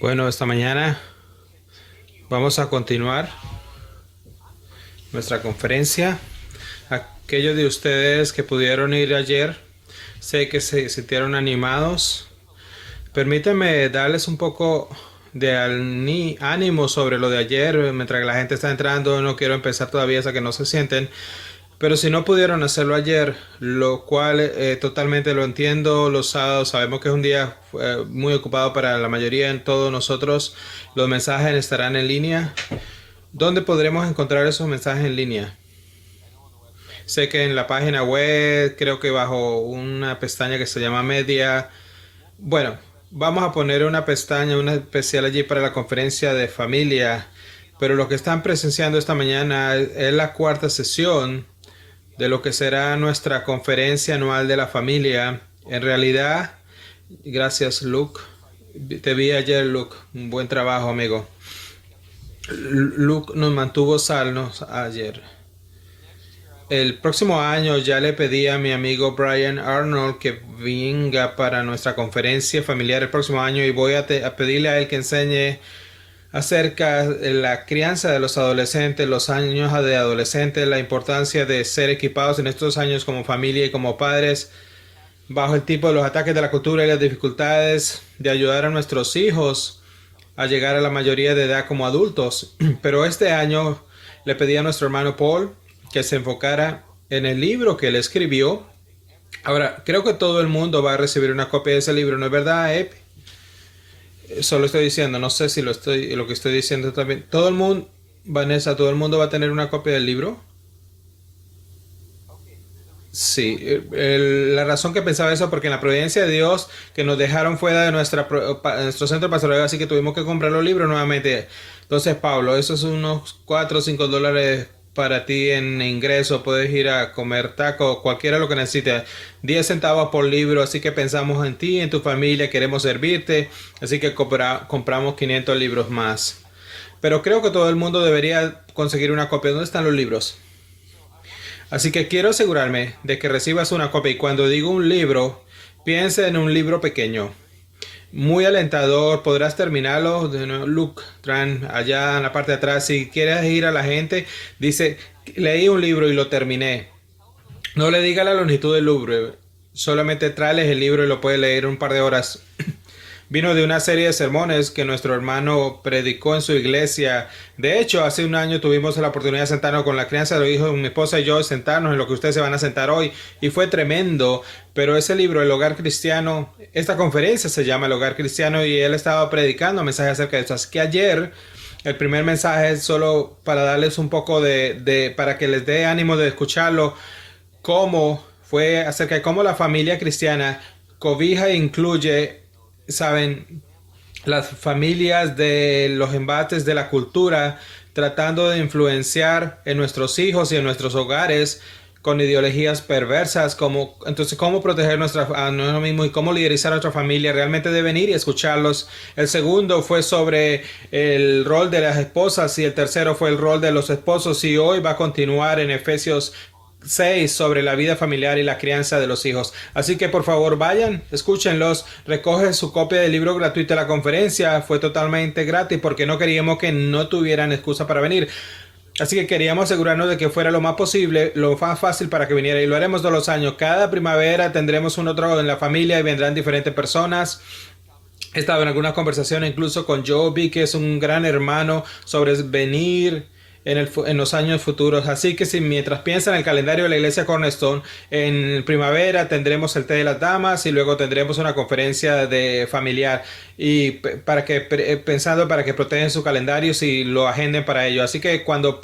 Bueno, esta mañana vamos a continuar nuestra conferencia. Aquellos de ustedes que pudieron ir ayer, sé que se sintieron animados. Permítanme darles un poco de ánimo sobre lo de ayer. Mientras que la gente está entrando, no quiero empezar todavía hasta que no se sienten. Pero si no pudieron hacerlo ayer, lo cual totalmente lo entiendo, los sábados sabemos que es un día muy ocupado para la mayoría de todos nosotros. Los mensajes estarán en línea. ¿Dónde podremos encontrar esos mensajes en línea? Sé que en la página web, creo que bajo una pestaña que se llama Media. Bueno, vamos a poner una pestaña, una especial allí para la conferencia de familia. Pero lo que están presenciando esta mañana es la cuarta sesión de lo que será nuestra conferencia anual de la familia. En realidad, gracias Luke. Te vi ayer, Luke. Un buen trabajo, amigo. Luke nos mantuvo sanos ayer. El próximo año ya le pedí a mi amigo Brian Arnold que venga para nuestra conferencia familiar el próximo año y voy a pedirle a él que enseñe acerca de la crianza de los adolescentes, los años de adolescentes, la importancia de ser equipados en estos años como familia y como padres bajo el tipo de los ataques de la cultura y las dificultades de ayudar a nuestros hijos a llegar a la mayoría de edad como adultos. Pero este año le pedí a nuestro hermano Paul que se enfocara en el libro que él escribió. Ahora, creo que todo el mundo va a recibir una copia de ese libro, ¿no es verdad, Ep? Solo estoy diciendo, no sé si lo que estoy diciendo también. Todo el mundo, Vanessa, todo el mundo va a tener una copia del libro. Sí, la razón que pensaba eso porque en la providencia de Dios que nos dejaron fuera de nuestro centro pastoral, así que tuvimos que comprar los libros nuevamente. Entonces, Pablo, eso es unos 4 o 5 dólares para ti en ingreso. Puedes ir a comer taco, cualquiera lo que necesites. 10 centavos por libro, así que pensamos en ti, en tu familia, queremos servirte, así que compramos 500 libros más. Pero creo que todo el mundo debería conseguir una copia. ¿Dónde están los libros? Así que quiero asegurarme de que recibas una copia y cuando digo un libro, piensa en un libro pequeño. Muy alentador, podrás terminarlo. Luke Tran, allá en la parte de atrás, si quieres ir a la gente, dice, leí un libro y lo terminé. No le diga la longitud del libro, solamente tráeles el libro y lo puedes leer en un par de horas. Vino de una serie de sermones que nuestro hermano predicó en su iglesia. De hecho, hace un año tuvimos la oportunidad de sentarnos con la crianza de los hijos, mi esposa y yo, sentarnos en lo que ustedes se van a sentar hoy. Y fue tremendo. Pero ese libro, El Hogar Cristiano, esta conferencia se llama El Hogar Cristiano y él estaba predicando mensajes acerca de esto. Así que ayer, el primer mensaje es solo para darles un poco para que les dé ánimo de escucharlo, cómo fue acerca de cómo la familia cristiana cobija e incluye, saben, las familias de los embates de la cultura, tratando de influenciar en nuestros hijos y en nuestros hogares con ideologías perversas, como entonces cómo proteger a nosotros mismos y cómo liderizar a nuestra familia. Realmente deben ir y escucharlos. El segundo fue sobre el rol de las esposas y el tercero fue el rol de los esposos y hoy va a continuar en Efesios 6 sobre la vida familiar y la crianza de los hijos. Así que por favor vayan, escúchenlos, recoge su copia del libro gratuito de la conferencia. Fue totalmente gratis porque no queríamos que no tuvieran excusa para venir. Así que queríamos asegurarnos de que fuera lo más posible, lo más fácil para que viniera. Y lo haremos todos los años. Cada primavera tendremos un otro en la familia y vendrán diferentes personas. He estado en algunas conversaciones incluso con Joby, que es un gran hermano, sobre venir en los años futuros. Así que si mientras piensan en el calendario de la iglesia Cornerstone, en primavera tendremos el té de las damas y luego tendremos una conferencia de familiar y pensando para que protejan sus calendarios y lo agenden para ello. Así que cuando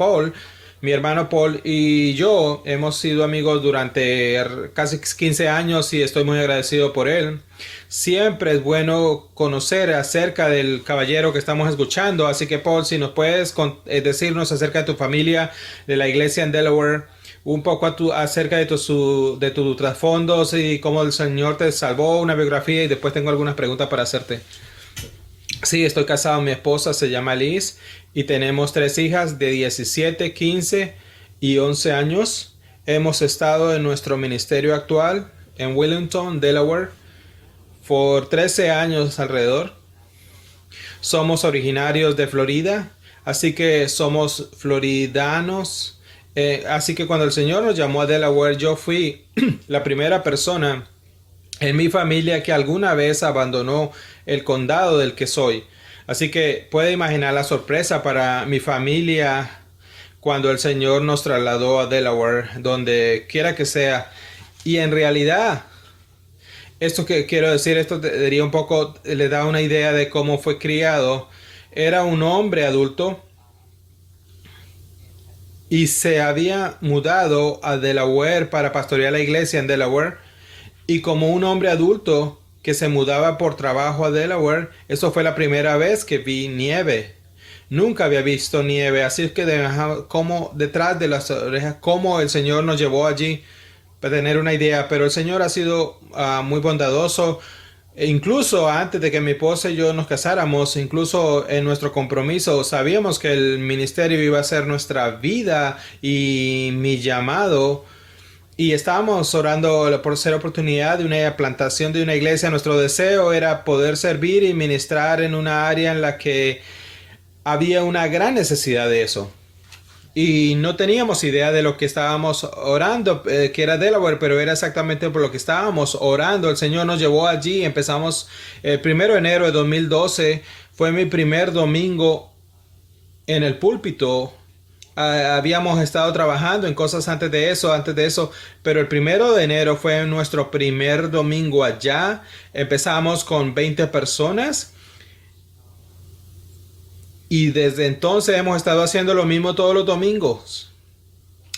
mi hermano Paul y yo hemos sido amigos durante casi 15 años y estoy muy agradecido por él. Siempre es bueno conocer acerca del caballero que estamos escuchando. Así que Paul, si nos puedes decirnos acerca de tu familia, de la iglesia en Delaware, un poco acerca de tu trasfondo y cómo el Señor te salvó, una biografía y después tengo algunas preguntas para hacerte. Sí, estoy casado, mi esposa se llama Liz y tenemos 3 hijas de 17, 15 y 11 años. Hemos estado en nuestro ministerio actual en Wellington, Delaware, por 13 años alrededor. Somos originarios de Florida, así que somos floridanos. Así que cuando el Señor nos llamó a Delaware, yo fui la primera persona en mi familia que alguna vez abandonó el condado del que soy. Así que puede imaginar la sorpresa para mi familia cuando el Señor nos trasladó a Delaware, donde quiera que sea. Y en realidad, esto que quiero decir, esto diría un poco, le da una idea de cómo fue criado. Era un hombre adulto y se había mudado a Delaware para pastorear la iglesia en Delaware. Y como un hombre adulto que se mudaba por trabajo a Delaware, eso fue la primera vez que vi nieve. Nunca había visto nieve, así es que como detrás de las orejas, cómo el Señor nos llevó allí para tener una idea. Pero el Señor ha sido muy bondadoso. E incluso antes de que mi esposa y yo nos casáramos, incluso en nuestro compromiso, sabíamos que el ministerio iba a ser nuestra vida y mi llamado. Y estábamos orando por ser oportunidad de una plantación de una iglesia. Nuestro deseo era poder servir y ministrar en una área en la que había una gran necesidad de eso. Y no teníamos idea de lo que estábamos orando, que era Delaware, pero era exactamente por lo que estábamos orando. El Señor nos llevó allí. Empezamos el 1 de enero de 2012. Fue mi primer domingo en el púlpito. Habíamos estado trabajando en cosas antes de eso, pero el 1 de enero fue nuestro primer domingo allá. Empezamos con 20 personas y desde entonces hemos estado haciendo lo mismo todos los domingos.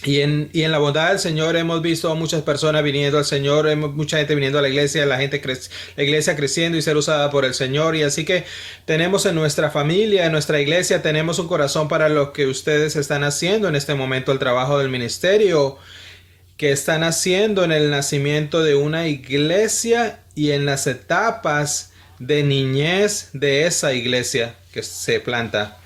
Y en la bondad del Señor hemos visto a muchas personas viniendo al Señor, mucha gente viniendo a la iglesia, la iglesia creciendo y ser usada por el Señor. Y así que tenemos en nuestra familia, en nuestra iglesia, tenemos un corazón para lo que ustedes están haciendo en este momento, el trabajo del ministerio que están haciendo en el nacimiento de una iglesia y en las etapas de niñez de esa iglesia que se planta.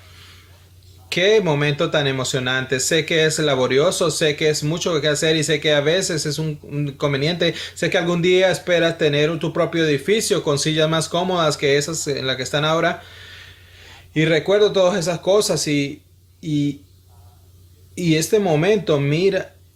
Qué momento tan emocionante. Sé que es laborioso, sé que es mucho que hacer y sé que a veces es un inconveniente. Sé que algún día esperas tener tu propio edificio con sillas más cómodas que esas en las que están ahora. Y recuerdo todas esas cosas y este momento,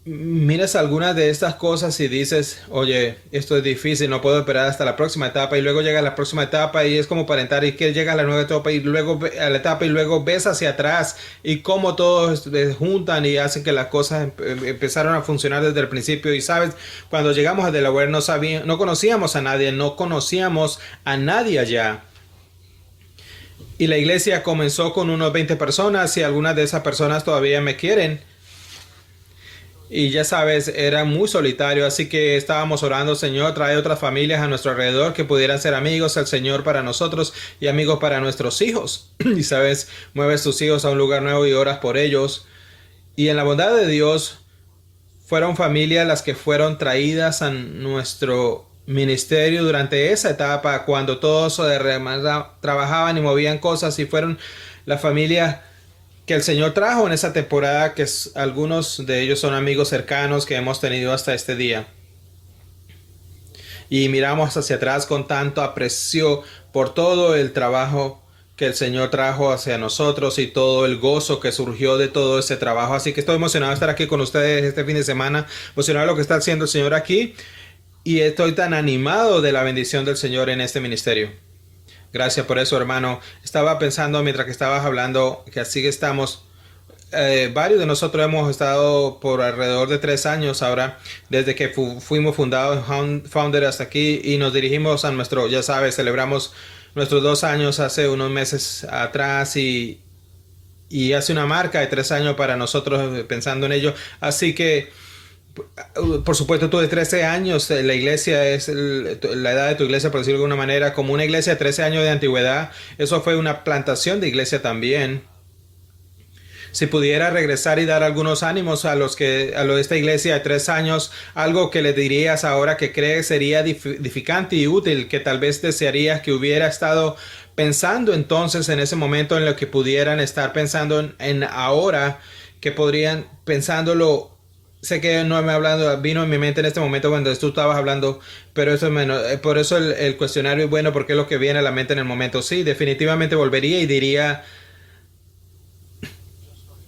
miras algunas de estas cosas y dices, oye, esto es difícil, no puedo esperar hasta la próxima etapa. Y luego llega la próxima etapa y es como para entrar y que llega a la nueva etapa y luego a la etapa y luego ves hacia atrás y cómo todos se juntan y hacen que las cosas empezaron a funcionar desde el principio. Y sabes, cuando llegamos a Delaware no conocíamos a nadie allá. Y la iglesia comenzó con unos 20 personas y algunas de esas personas todavía me quieren. Y ya sabes, era muy solitario, así que estábamos orando, Señor, trae otras familias a nuestro alrededor que pudieran ser amigos del Señor para nosotros y amigos para nuestros hijos. Y sabes, mueves tus hijos a un lugar nuevo y oras por ellos. Y en la bondad de Dios, fueron familias las que fueron traídas a nuestro ministerio durante esa etapa, cuando todos trabajaban y movían cosas, y fueron la familia que el Señor trajo en esa temporada, que algunos de ellos son amigos cercanos que hemos tenido hasta este día. Y miramos hacia atrás con tanto aprecio por todo el trabajo que el Señor trajo hacia nosotros y todo el gozo que surgió de todo ese trabajo. Así que estoy emocionado de estar aquí con ustedes este fin de semana, emocionado de lo que está haciendo el Señor aquí, y estoy tan animado de la bendición del Señor en este ministerio. Gracias por eso, hermano. Estaba pensando mientras que estabas hablando que así que estamos. Varios de nosotros hemos estado por alrededor de 3 años ahora, desde que fuimos fundados, Founder hasta aquí, y nos dirigimos a ya sabes, celebramos nuestros 2 años hace unos meses atrás y hace una marca de 3 años para nosotros pensando en ello. Así que por supuesto, tú de 13 años, la iglesia es la edad de tu iglesia, por decirlo de alguna manera, como una iglesia de 13 años de antigüedad. Eso fue una plantación de iglesia también. Si pudiera regresar y dar algunos ánimos a los de esta iglesia de 3 años, algo que le dirías ahora que crees sería edificante y útil, que tal vez desearías que hubiera estado pensando entonces en ese momento, en lo que pudieran estar pensando en ahora, que podrían pensándolo sé que no me hablando, vino en mi mente en este momento cuando tú estabas hablando, pero eso es menos, por eso el cuestionario es bueno porque es lo que viene a la mente en el momento. Sí, definitivamente volvería y diría,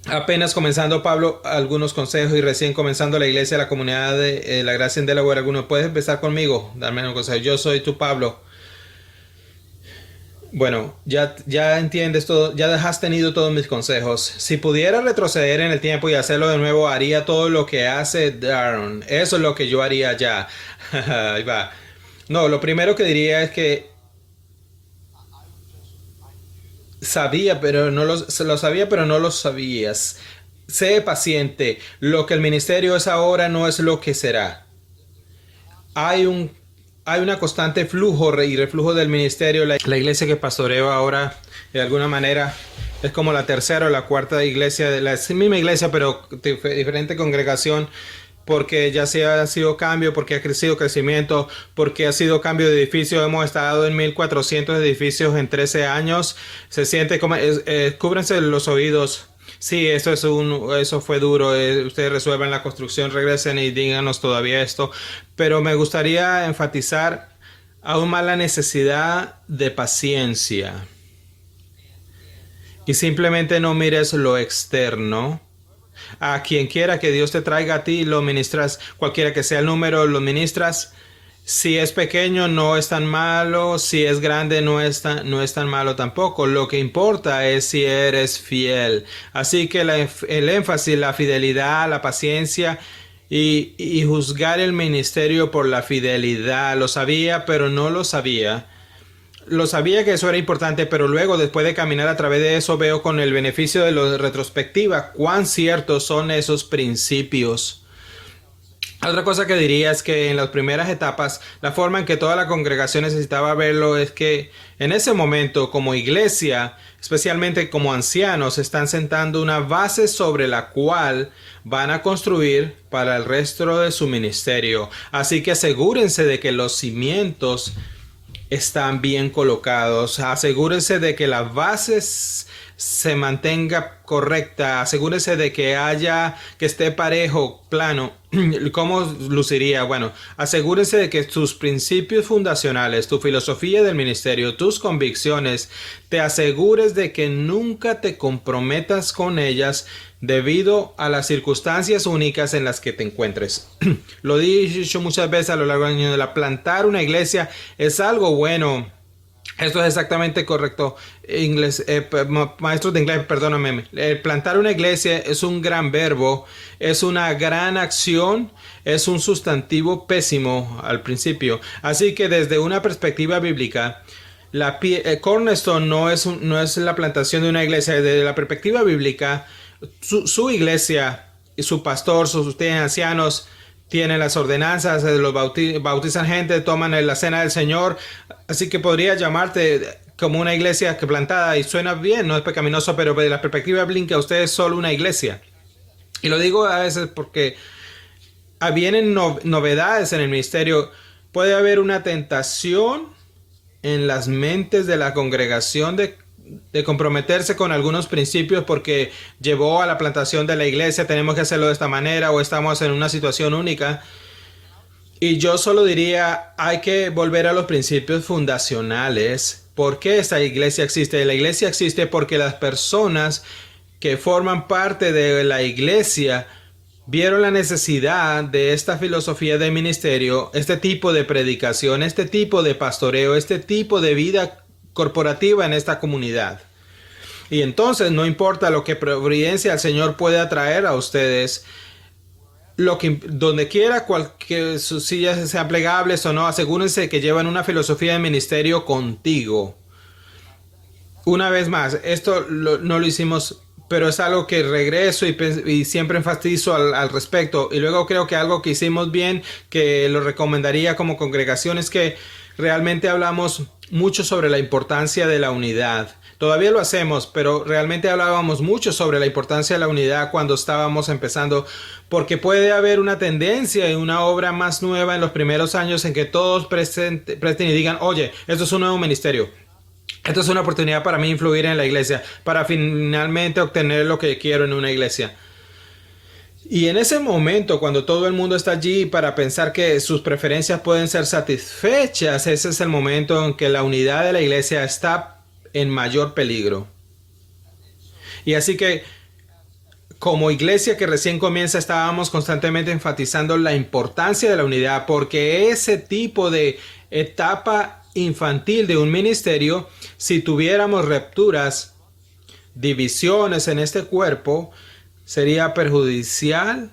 apenas comenzando Pablo, algunos consejos y recién comenzando la iglesia, la comunidad de la gracia en Delaware, algunos, puedes empezar conmigo, darme un consejo. Yo soy tu Pablo. Bueno, ya entiendes todo, ya has tenido todos mis consejos. Si pudiera retroceder en el tiempo y hacerlo de nuevo, haría todo lo que hace Darren. Eso es lo que yo haría ya. Ahí va. No, lo primero que diría es que sabía, pero no lo sabía, pero no lo sabías. Sé paciente. Lo que el ministerio es ahora no es lo que será. Hay un hay una constante flujo y reflujo del ministerio. La iglesia que pastoreo ahora, de alguna manera, es como la tercera o la cuarta iglesia de la misma iglesia, pero diferente congregación, porque ya sea ha sido cambio, porque ha crecido crecimiento, porque ha sido cambio de edificio. Hemos estado en 1400 edificios en 13 años. Se siente como, cúbrense los oídos. Sí, eso fue duro. Ustedes resuelvan la construcción, regresen y díganos todavía esto. Pero me gustaría enfatizar aún más la necesidad de paciencia. Y simplemente no mires lo externo. A quien quiera que Dios te traiga a ti, lo ministras. Cualquiera que sea el número, lo ministras. Si es pequeño, no es tan malo. Si es grande, no es tan malo tampoco. Lo que importa es si eres fiel. Así que el énfasis, la fidelidad, la paciencia y juzgar el ministerio por la fidelidad. Lo sabía, pero no lo sabía. Lo sabía que eso era importante, pero luego, después de caminar a través de eso, veo con el beneficio de la retrospectiva cuán ciertos son esos principios. Otra cosa que diría es que en las primeras etapas, la forma en que toda la congregación necesitaba verlo es que en ese momento, como iglesia, especialmente como ancianos, están sentando una base sobre la cual van a construir para el resto de su ministerio. Así que asegúrense de que los cimientos están bien colocados. Asegúrense de que las bases se mantenga correcta. Asegúrense de que esté parejo, plano. ¿Cómo luciría? Bueno, asegúrense de que tus principios fundacionales, tu filosofía del ministerio, tus convicciones, te asegures de que nunca te comprometas con ellas debido a las circunstancias únicas en las que te encuentres. Lo he dicho muchas veces a lo largo del año, plantar una iglesia es algo bueno. Esto es exactamente correcto. Inglés, maestros de inglés, perdóname. Plantar una iglesia es un gran verbo, es una gran acción, es un sustantivo pésimo al principio. Así que desde una perspectiva bíblica, Cornerstone no es la plantación de una iglesia. Desde la perspectiva bíblica, su iglesia y su pastor, sus ancianos, tienen las ordenanzas, los bautizan gente, toman la cena del Señor. Así que podría llamarte como una iglesia que plantada y suena bien, no es pecaminoso, pero desde la perspectiva bíblica usted es solo una iglesia. Y lo digo a veces porque vienen novedades en el ministerio. Puede haber una tentación en las mentes de la congregación de comprometerse con algunos principios porque llevó a la plantación de la iglesia, tenemos que hacerlo de esta manera o estamos en una situación única. Y yo solo diría, hay que volver a los principios fundacionales. ¿Por qué esta iglesia existe? La iglesia existe porque las personas que forman parte de la iglesia vieron la necesidad de esta filosofía de ministerio, este tipo de predicación, este tipo de pastoreo, este tipo de vida corporativa en esta comunidad. Y entonces no importa lo que providencia el Señor puede atraer a ustedes, donde quiera que sus sillas sean plegables o no, asegúrense que llevan una filosofía de ministerio contigo. Una vez más, esto no lo hicimos, pero es algo que regreso y siempre enfatizo al respecto. Y luego creo que algo que hicimos bien, que lo recomendaría como congregación, es que realmente hablamos mucho sobre la importancia de la unidad. Todavía lo hacemos, pero realmente hablábamos mucho sobre la importancia de la unidad cuando estábamos empezando, porque puede haber una tendencia en una obra más nueva en los primeros años en que todos presten y digan, oye, esto es un nuevo ministerio. Esto es una oportunidad para mí influir en la iglesia, para finalmente obtener lo que quiero en una iglesia. Y en ese momento, cuando todo el mundo está allí para pensar que sus preferencias pueden ser satisfechas, ese es el momento en que la unidad de la iglesia está en mayor peligro. Y así que, como iglesia que recién comienza, estábamos constantemente enfatizando la importancia de la unidad, porque ese tipo de etapa infantil de un ministerio, si tuviéramos rupturas, divisiones en este cuerpo, sería perjudicial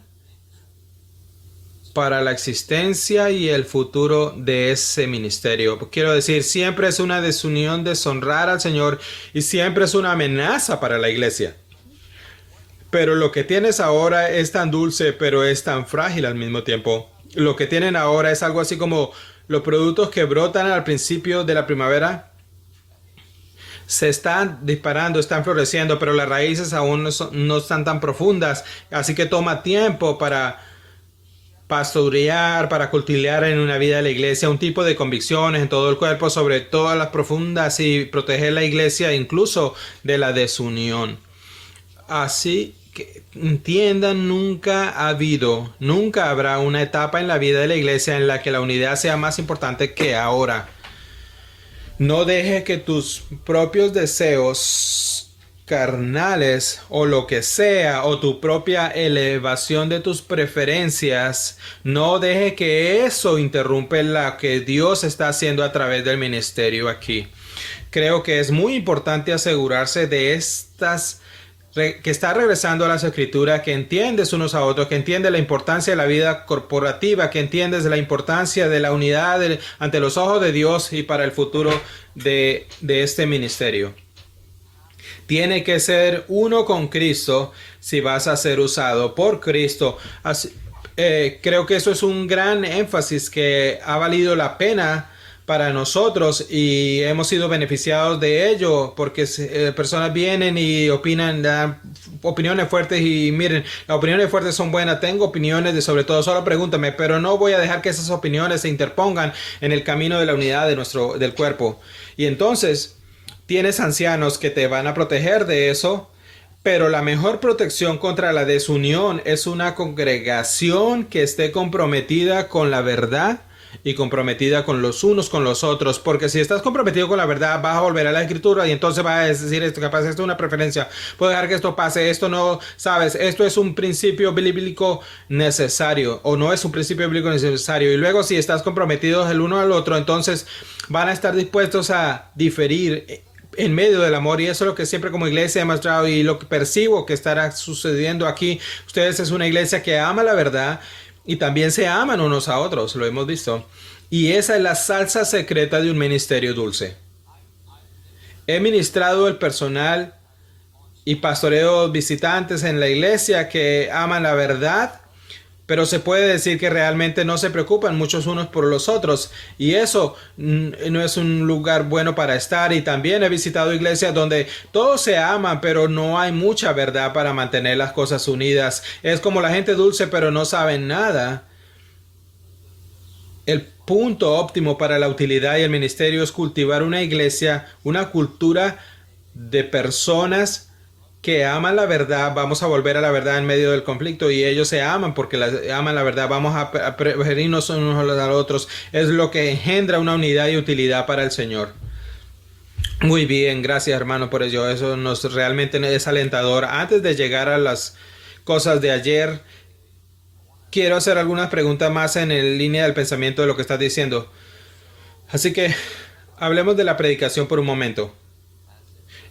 para la existencia y el futuro de ese ministerio. Quiero decir, siempre es una desunión, deshonrar al Señor, y siempre es una amenaza para la iglesia. Pero lo que tienes ahora es tan dulce, pero es tan frágil al mismo tiempo. Lo que tienen ahora es algo así como los productos que brotan al principio de la primavera. Se están disparando, están floreciendo, pero las raíces aún no están tan profundas. Así que toma tiempo para pastorear, para cultivar en una vida de la iglesia un tipo de convicciones en todo el cuerpo sobre todas las profundas y proteger la iglesia incluso de la desunión. Así que entiendan, nunca habrá una etapa en la vida de la iglesia en la que la unidad sea más importante que ahora. No dejes que tus propios deseos carnales o lo que sea, o tu propia elevación de tus preferencias, no deje que eso interrumpa lo que Dios está haciendo a través del ministerio aquí. Creo que es muy importante asegurarse de que está regresando a las escrituras, que entiendes unos a otros, que entiendes la importancia de la vida corporativa, que entiendes la importancia de la unidad ante los ojos de Dios y para el futuro de este ministerio. Tiene que ser uno con Cristo si vas a ser usado por Cristo. Creo que eso es un gran énfasis que ha valido la pena para nosotros y hemos sido beneficiados de ello, porque personas vienen y opinan, dan opiniones fuertes, y miren, las opiniones fuertes son buenas. Tengo opiniones de sobre todo, solo pregúntame, pero no voy a dejar que esas opiniones se interpongan en el camino de la unidad del cuerpo. Y entonces tienes ancianos que te van a proteger de eso, pero la mejor protección contra la desunión es una congregación que esté comprometida con la verdad y comprometida con los unos con los otros, porque si estás comprometido con la verdad, vas a volver a la escritura y entonces vas a decir esto, capaz esto es una preferencia, puedo dejar que esto pase, esto no, sabes, esto es un principio bíblico necesario, o no es un principio bíblico necesario. Y luego, si estás comprometidos el uno al otro, entonces van a estar dispuestos a diferir en medio del amor, y eso es lo que siempre como iglesia he mostrado, y lo que percibo que estará sucediendo aquí. Ustedes es una iglesia que ama la verdad y también se aman unos a otros, lo hemos visto. Y esa es la salsa secreta de un ministerio dulce. He ministrado el personal y pastoreo visitantes en la iglesia que aman la verdad, pero se puede decir que realmente no se preocupan muchos unos por los otros, y eso no es un lugar bueno para estar. Y también he visitado iglesias donde todos se aman, pero no hay mucha verdad para mantener las cosas unidas. Es como la gente dulce, pero no saben nada. El punto óptimo para la utilidad y el ministerio es cultivar una iglesia, una cultura de personas que aman la verdad. Vamos a volver a la verdad en medio del conflicto, y ellos se aman porque aman la verdad. Vamos a preferirnos unos a los otros. Es lo que engendra una unidad y utilidad para el Señor. Muy bien, gracias hermano por ello. Eso nos realmente es alentador. Antes de llegar a las cosas de ayer, quiero hacer algunas preguntas más en línea del pensamiento de lo que estás diciendo. Así que hablemos de la predicación por un momento,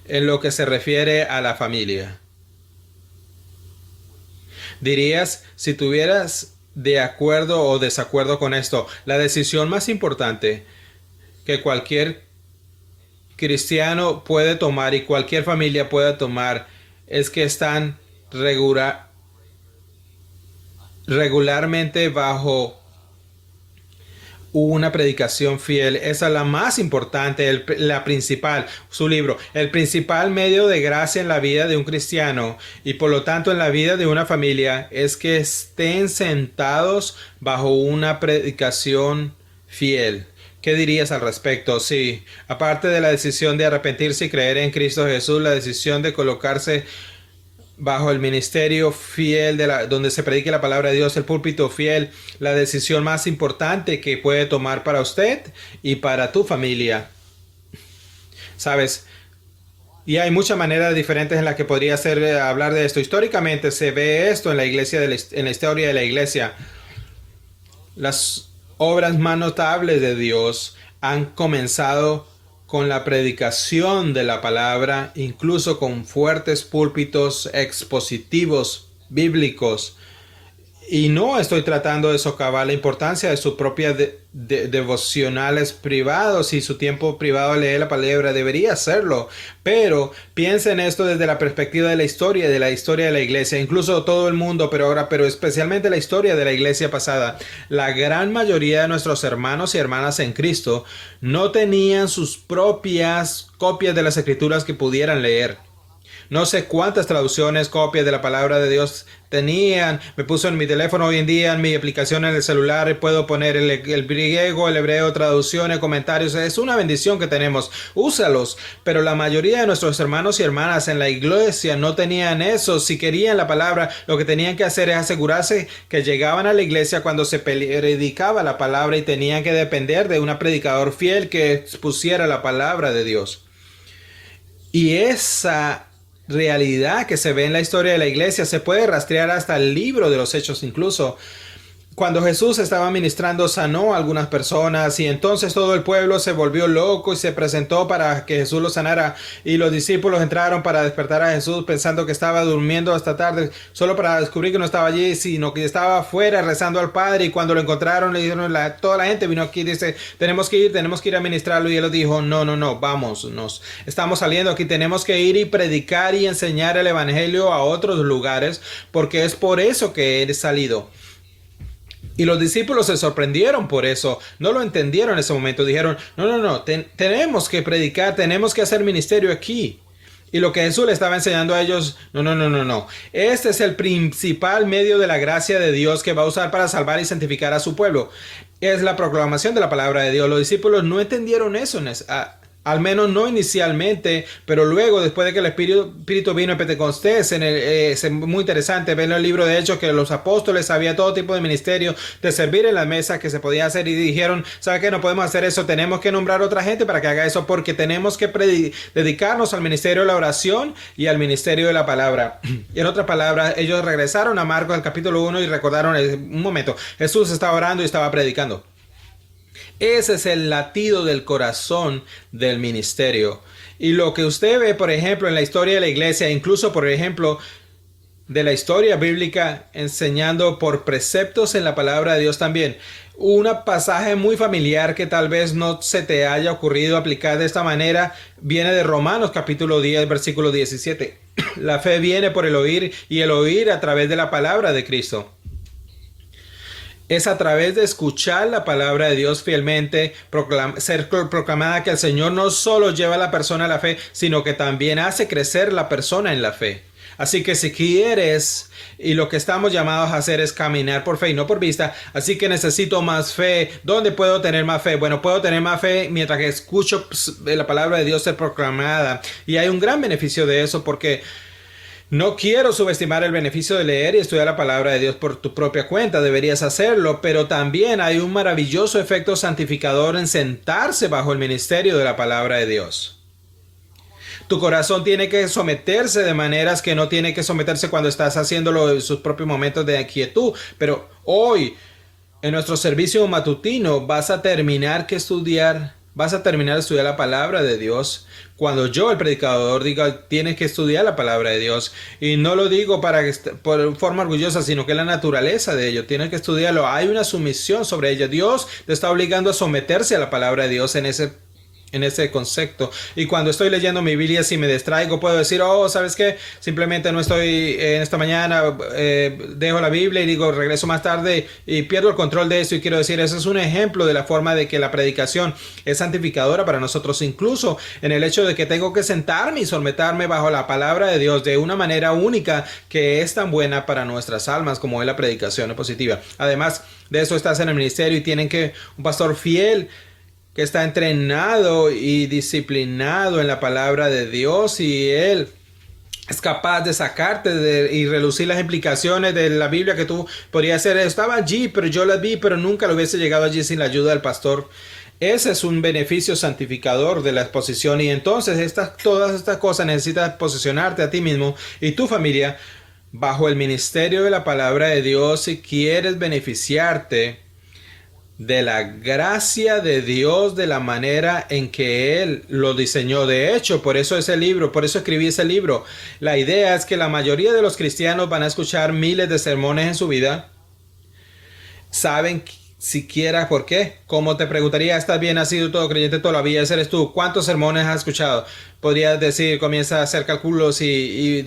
en lo que se refiere a la familia. Dirías, si tuvieras de acuerdo o desacuerdo con esto, la decisión más importante que cualquier cristiano puede tomar y cualquier familia puede tomar es que están regularmente bajo una predicación fiel. Esa es la más importante, la principal. Su libro, el principal medio de gracia en la vida de un cristiano y por lo tanto en la vida de una familia es que estén sentados bajo una predicación fiel. ¿Qué dirías al respecto? Sí, aparte de la decisión de arrepentirse y creer en Cristo Jesús, la decisión de colocarse bajo el ministerio fiel donde se predique la palabra de Dios, el púlpito fiel, la decisión más importante que puede tomar para usted y para tu familia. ¿Sabes? Y hay muchas maneras diferentes en las que podría hablar de esto. Históricamente se ve esto en la iglesia, en la historia de la iglesia. Las obras más notables de Dios han comenzado con la predicación de la palabra, incluso con fuertes púlpitos expositivos bíblicos. Y no estoy tratando de socavar la importancia de sus propias devocionales privados y su tiempo privado de leer la palabra. Debería hacerlo. Pero piensen esto desde la perspectiva de la historia de la iglesia. Incluso todo el mundo, pero especialmente la historia de la iglesia pasada. La gran mayoría de nuestros hermanos y hermanas en Cristo no tenían sus propias copias de las escrituras que pudieran leer. No sé cuántas traducciones, copias de la palabra de Dios tenían. Me puso en mi teléfono hoy en día, en mi aplicación en el celular, puedo poner el griego, el hebreo, traducciones, comentarios. Es una bendición que tenemos. Úsalos. Pero la mayoría de nuestros hermanos y hermanas en la iglesia no tenían eso. Si querían la palabra, lo que tenían que hacer es asegurarse que llegaban a la iglesia cuando se predicaba la palabra y tenían que depender de un predicador fiel que expusiera la palabra de Dios. Y esa realidad que se ve en la historia de la iglesia se puede rastrear hasta el libro de los Hechos incluso. Cuando Jesús estaba ministrando, sanó a algunas personas y entonces todo el pueblo se volvió loco y se presentó para que Jesús lo sanara, y los discípulos entraron para despertar a Jesús pensando que estaba durmiendo hasta tarde, solo para descubrir que no estaba allí, sino que estaba afuera rezando al Padre. Y cuando lo encontraron le dijeron, toda la gente vino aquí y dice, tenemos que ir a ministrarlo. Y él les dijo, no, vámonos, estamos saliendo aquí, tenemos que ir y predicar y enseñar el evangelio a otros lugares, porque es por eso que he salido. Y los discípulos se sorprendieron por eso, no lo entendieron en ese momento, dijeron, no, tenemos que predicar, tenemos que hacer ministerio aquí. Y lo que Jesús le estaba enseñando a ellos, no. Este es el principal medio de la gracia de Dios que va a usar para salvar y santificar a su pueblo. Es la proclamación de la palabra de Dios. Los discípulos no entendieron eso, al menos no inicialmente, pero luego, después de que el Espíritu vino en Pentecostés, es muy interesante ver en el libro de Hechos que los apóstoles había todo tipo de ministerio de servir en las mesas que se podía hacer, y dijeron, ¿sabe qué? No podemos hacer eso, tenemos que nombrar otra gente para que haga eso, porque tenemos que dedicarnos al ministerio de la oración y al ministerio de la palabra. Y en otras palabras, ellos regresaron a Marcos al capítulo 1 y recordaron, un momento, Jesús estaba orando y estaba predicando. Ese es el latido del corazón del ministerio. Y lo que usted ve, por ejemplo, en la historia de la iglesia, incluso, por ejemplo, de la historia bíblica, enseñando por preceptos en la palabra de Dios también. Un pasaje muy familiar que tal vez no se te haya ocurrido aplicar de esta manera viene de Romanos capítulo 10, versículo 17. La fe viene por el oír, y el oír a través de la palabra de Cristo. Es a través de escuchar la palabra de Dios fielmente, ser proclamada, que el Señor no solo lleva a la persona a la fe, sino que también hace crecer la persona en la fe. Así que si quieres, y lo que estamos llamados a hacer es caminar por fe y no por vista, así que necesito más fe. ¿Dónde puedo tener más fe? Bueno, puedo tener más fe mientras que escucho la palabra de Dios ser proclamada. Y hay un gran beneficio de eso, porque no quiero subestimar el beneficio de leer y estudiar la palabra de Dios por tu propia cuenta. Deberías hacerlo, pero también hay un maravilloso efecto santificador en sentarse bajo el ministerio de la palabra de Dios. Tu corazón tiene que someterse de maneras que no tiene que someterse cuando estás haciéndolo en sus propios momentos de quietud. Pero hoy, en nuestro servicio matutino, vas a terminar de estudiar la palabra de Dios. Cuando yo, el predicador, diga, tienes que estudiar la palabra de Dios. Y no lo digo por forma orgullosa, sino que es la naturaleza de ello. Tienes que estudiarlo. Hay una sumisión sobre ella. Dios te está obligando a someterse a la palabra de Dios en ese concepto. Y cuando estoy leyendo mi Biblia, si me distraigo, puedo decir, ¿sabes qué? Simplemente no estoy en esta mañana, dejo la Biblia y digo, regreso más tarde, y pierdo el control de eso. Y quiero decir, ese es un ejemplo de la forma de que la predicación es santificadora para nosotros, incluso en el hecho de que tengo que sentarme y someterme bajo la palabra de Dios de una manera única que es tan buena para nuestras almas como es la predicación positiva. Además de eso, estás en el ministerio y tienen que un pastor fiel que está entrenado y disciplinado en la palabra de Dios, y él es capaz de sacarte y relucir las implicaciones de la Biblia que tú podrías hacer. Estaba allí, pero yo las vi, pero nunca lo hubiese llegado allí sin la ayuda del pastor. Ese es un beneficio santificador de la exposición, y entonces todas estas cosas necesitas posicionarte a ti mismo y tu familia bajo el ministerio de la palabra de Dios si quieres beneficiarte de la gracia de Dios de la manera en que Él lo diseñó. De hecho, por eso escribí ese libro. La idea es que la mayoría de los cristianos van a escuchar miles de sermones en su vida. Saben siquiera por qué. Como te preguntaría, ¿estás bien? ¿Has sido todo creyente toda la vida? Ese eres tú. ¿Cuántos sermones has escuchado? Podrías decir, comienza a hacer cálculos y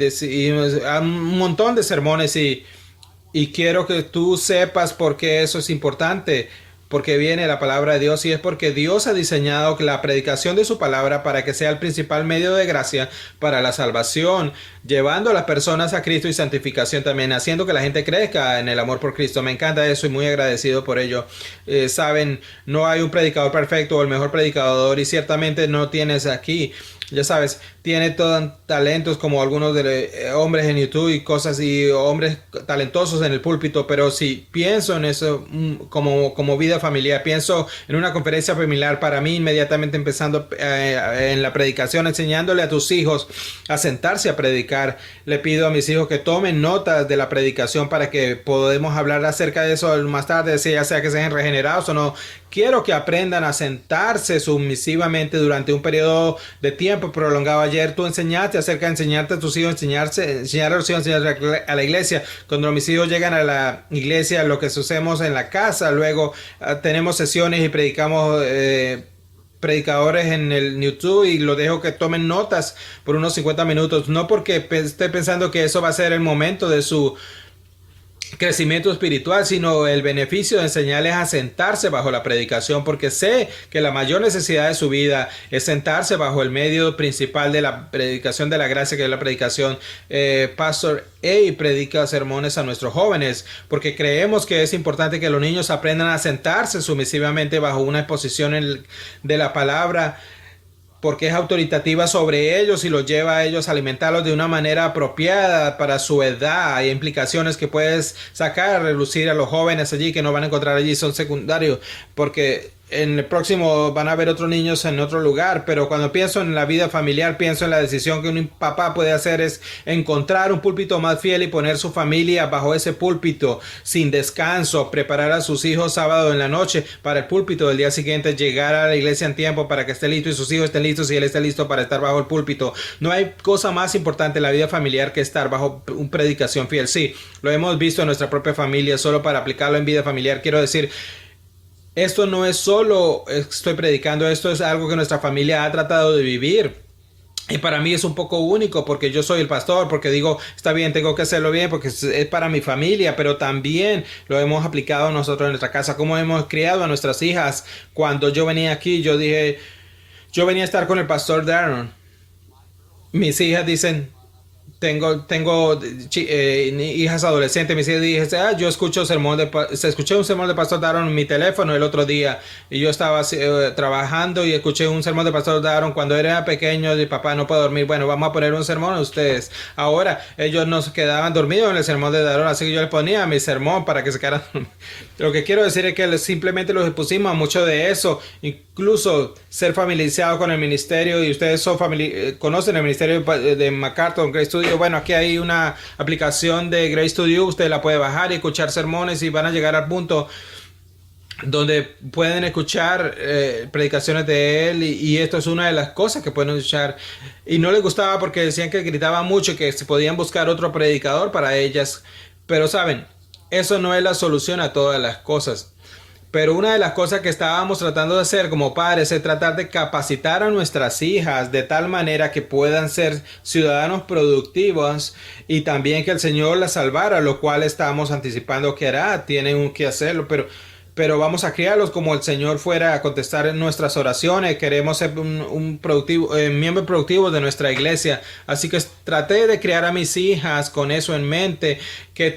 un montón de sermones y quiero que tú sepas por qué eso es importante. Porque viene la palabra de Dios, y es porque Dios ha diseñado la predicación de su palabra para que sea el principal medio de gracia para la salvación, llevando a las personas a Cristo y santificación también, haciendo que la gente crezca en el amor por Cristo. Me encanta eso y muy agradecido por ello. Saben, no hay un predicador perfecto o el mejor predicador, y ciertamente no tienes aquí. Ya sabes, tiene todos talentos como algunos de hombres en YouTube y cosas, y hombres talentosos en el púlpito, pero si pienso en eso como vida familiar, pienso en una conferencia familiar para mí, inmediatamente empezando en la predicación, enseñándole a tus hijos a sentarse a predicar. Le pido a mis hijos que tomen notas de la predicación para que podamos hablar acerca de eso más tarde, ya sea que sean regenerados o no. Quiero que aprendan a sentarse sumisivamente durante un periodo de tiempo prolongado. Ayer tú enseñaste acerca de enseñarte a tus hijos, enseñar a los hijos, enseñar a la iglesia. Cuando mis hijos llegan a la iglesia, lo que hacemos en la casa, luego tenemos sesiones y predicamos predicadores en el YouTube, y lo dejo que tomen notas por unos 50 minutos. No porque esté pensando que eso va a ser el momento de su crecimiento espiritual, sino el beneficio de enseñarles a sentarse bajo la predicación, porque sé que la mayor necesidad de su vida es sentarse bajo el medio principal de la predicación de la gracia, que es la predicación. Pastor A predica sermones a nuestros jóvenes porque creemos que es importante que los niños aprendan a sentarse sumisivamente bajo una exposición de la palabra, porque es autoritativa sobre ellos y los lleva a ellos a alimentarlos de una manera apropiada para su edad. Hay implicaciones que puedes sacar a relucir a los jóvenes allí que no van a encontrar allí, son secundarios, porque en el próximo van a haber otros niños en otro lugar. Pero cuando pienso en la vida familiar, pienso en la decisión que un papá puede hacer, es encontrar un púlpito más fiel y poner su familia bajo ese púlpito sin descanso, preparar a sus hijos sábado en la noche para el púlpito del día siguiente, llegar a la iglesia en tiempo para que esté listo y sus hijos estén listos y él esté listo para estar bajo el púlpito. No hay cosa más importante en la vida familiar que estar bajo una predicación fiel. Sí, lo hemos visto en nuestra propia familia. Solo para aplicarlo en vida familiar, quiero decir, esto no es solo estoy predicando, esto es algo que nuestra familia ha tratado de vivir. Y para mí es un poco único porque yo soy el pastor, porque digo, está bien, tengo que hacerlo bien porque es para mi familia, pero también lo hemos aplicado nosotros en nuestra casa, como hemos criado a nuestras hijas. Cuando yo venía aquí, yo dije, yo venía a estar con el pastor Darren. Mis hijas dicen, tengo hijas adolescentes. Mis hijas dije, yo escuché un sermón de Pastor Daron en mi teléfono el otro día, y yo estaba trabajando y escuché un sermón de Pastor Daron cuando era pequeño, y papá, no puedo dormir, bueno, vamos a poner un sermón a ustedes. Ahora ellos no se quedaban dormidos en el sermón de Daron, así que yo les ponía mi sermón para que se quedaran. Lo que quiero decir es que simplemente los expusimos a mucho de eso, incluso ser familiarizado con el ministerio, y ustedes conocen el ministerio de MacArthur, Grace Studio. Bueno, aquí hay una aplicación de Grace Studio, usted la puede bajar y escuchar sermones, y van a llegar al punto donde pueden escuchar predicaciones de él, y esto es una de las cosas que pueden escuchar. Y no les gustaba porque decían que gritaba mucho y que se podían buscar otro predicador para ellas, pero saben, eso no es la solución a todas las cosas. Pero una de las cosas que estábamos tratando de hacer como padres es tratar de capacitar a nuestras hijas de tal manera que puedan ser ciudadanos productivos, y también que el Señor las salvara, lo cual estamos anticipando que hará. Tienen que hacerlo, pero vamos a criarlos como el Señor fuera a contestar en nuestras oraciones. Queremos ser un miembro productivo de nuestra iglesia. Así que traté de criar a mis hijas con eso en mente. ¿Qué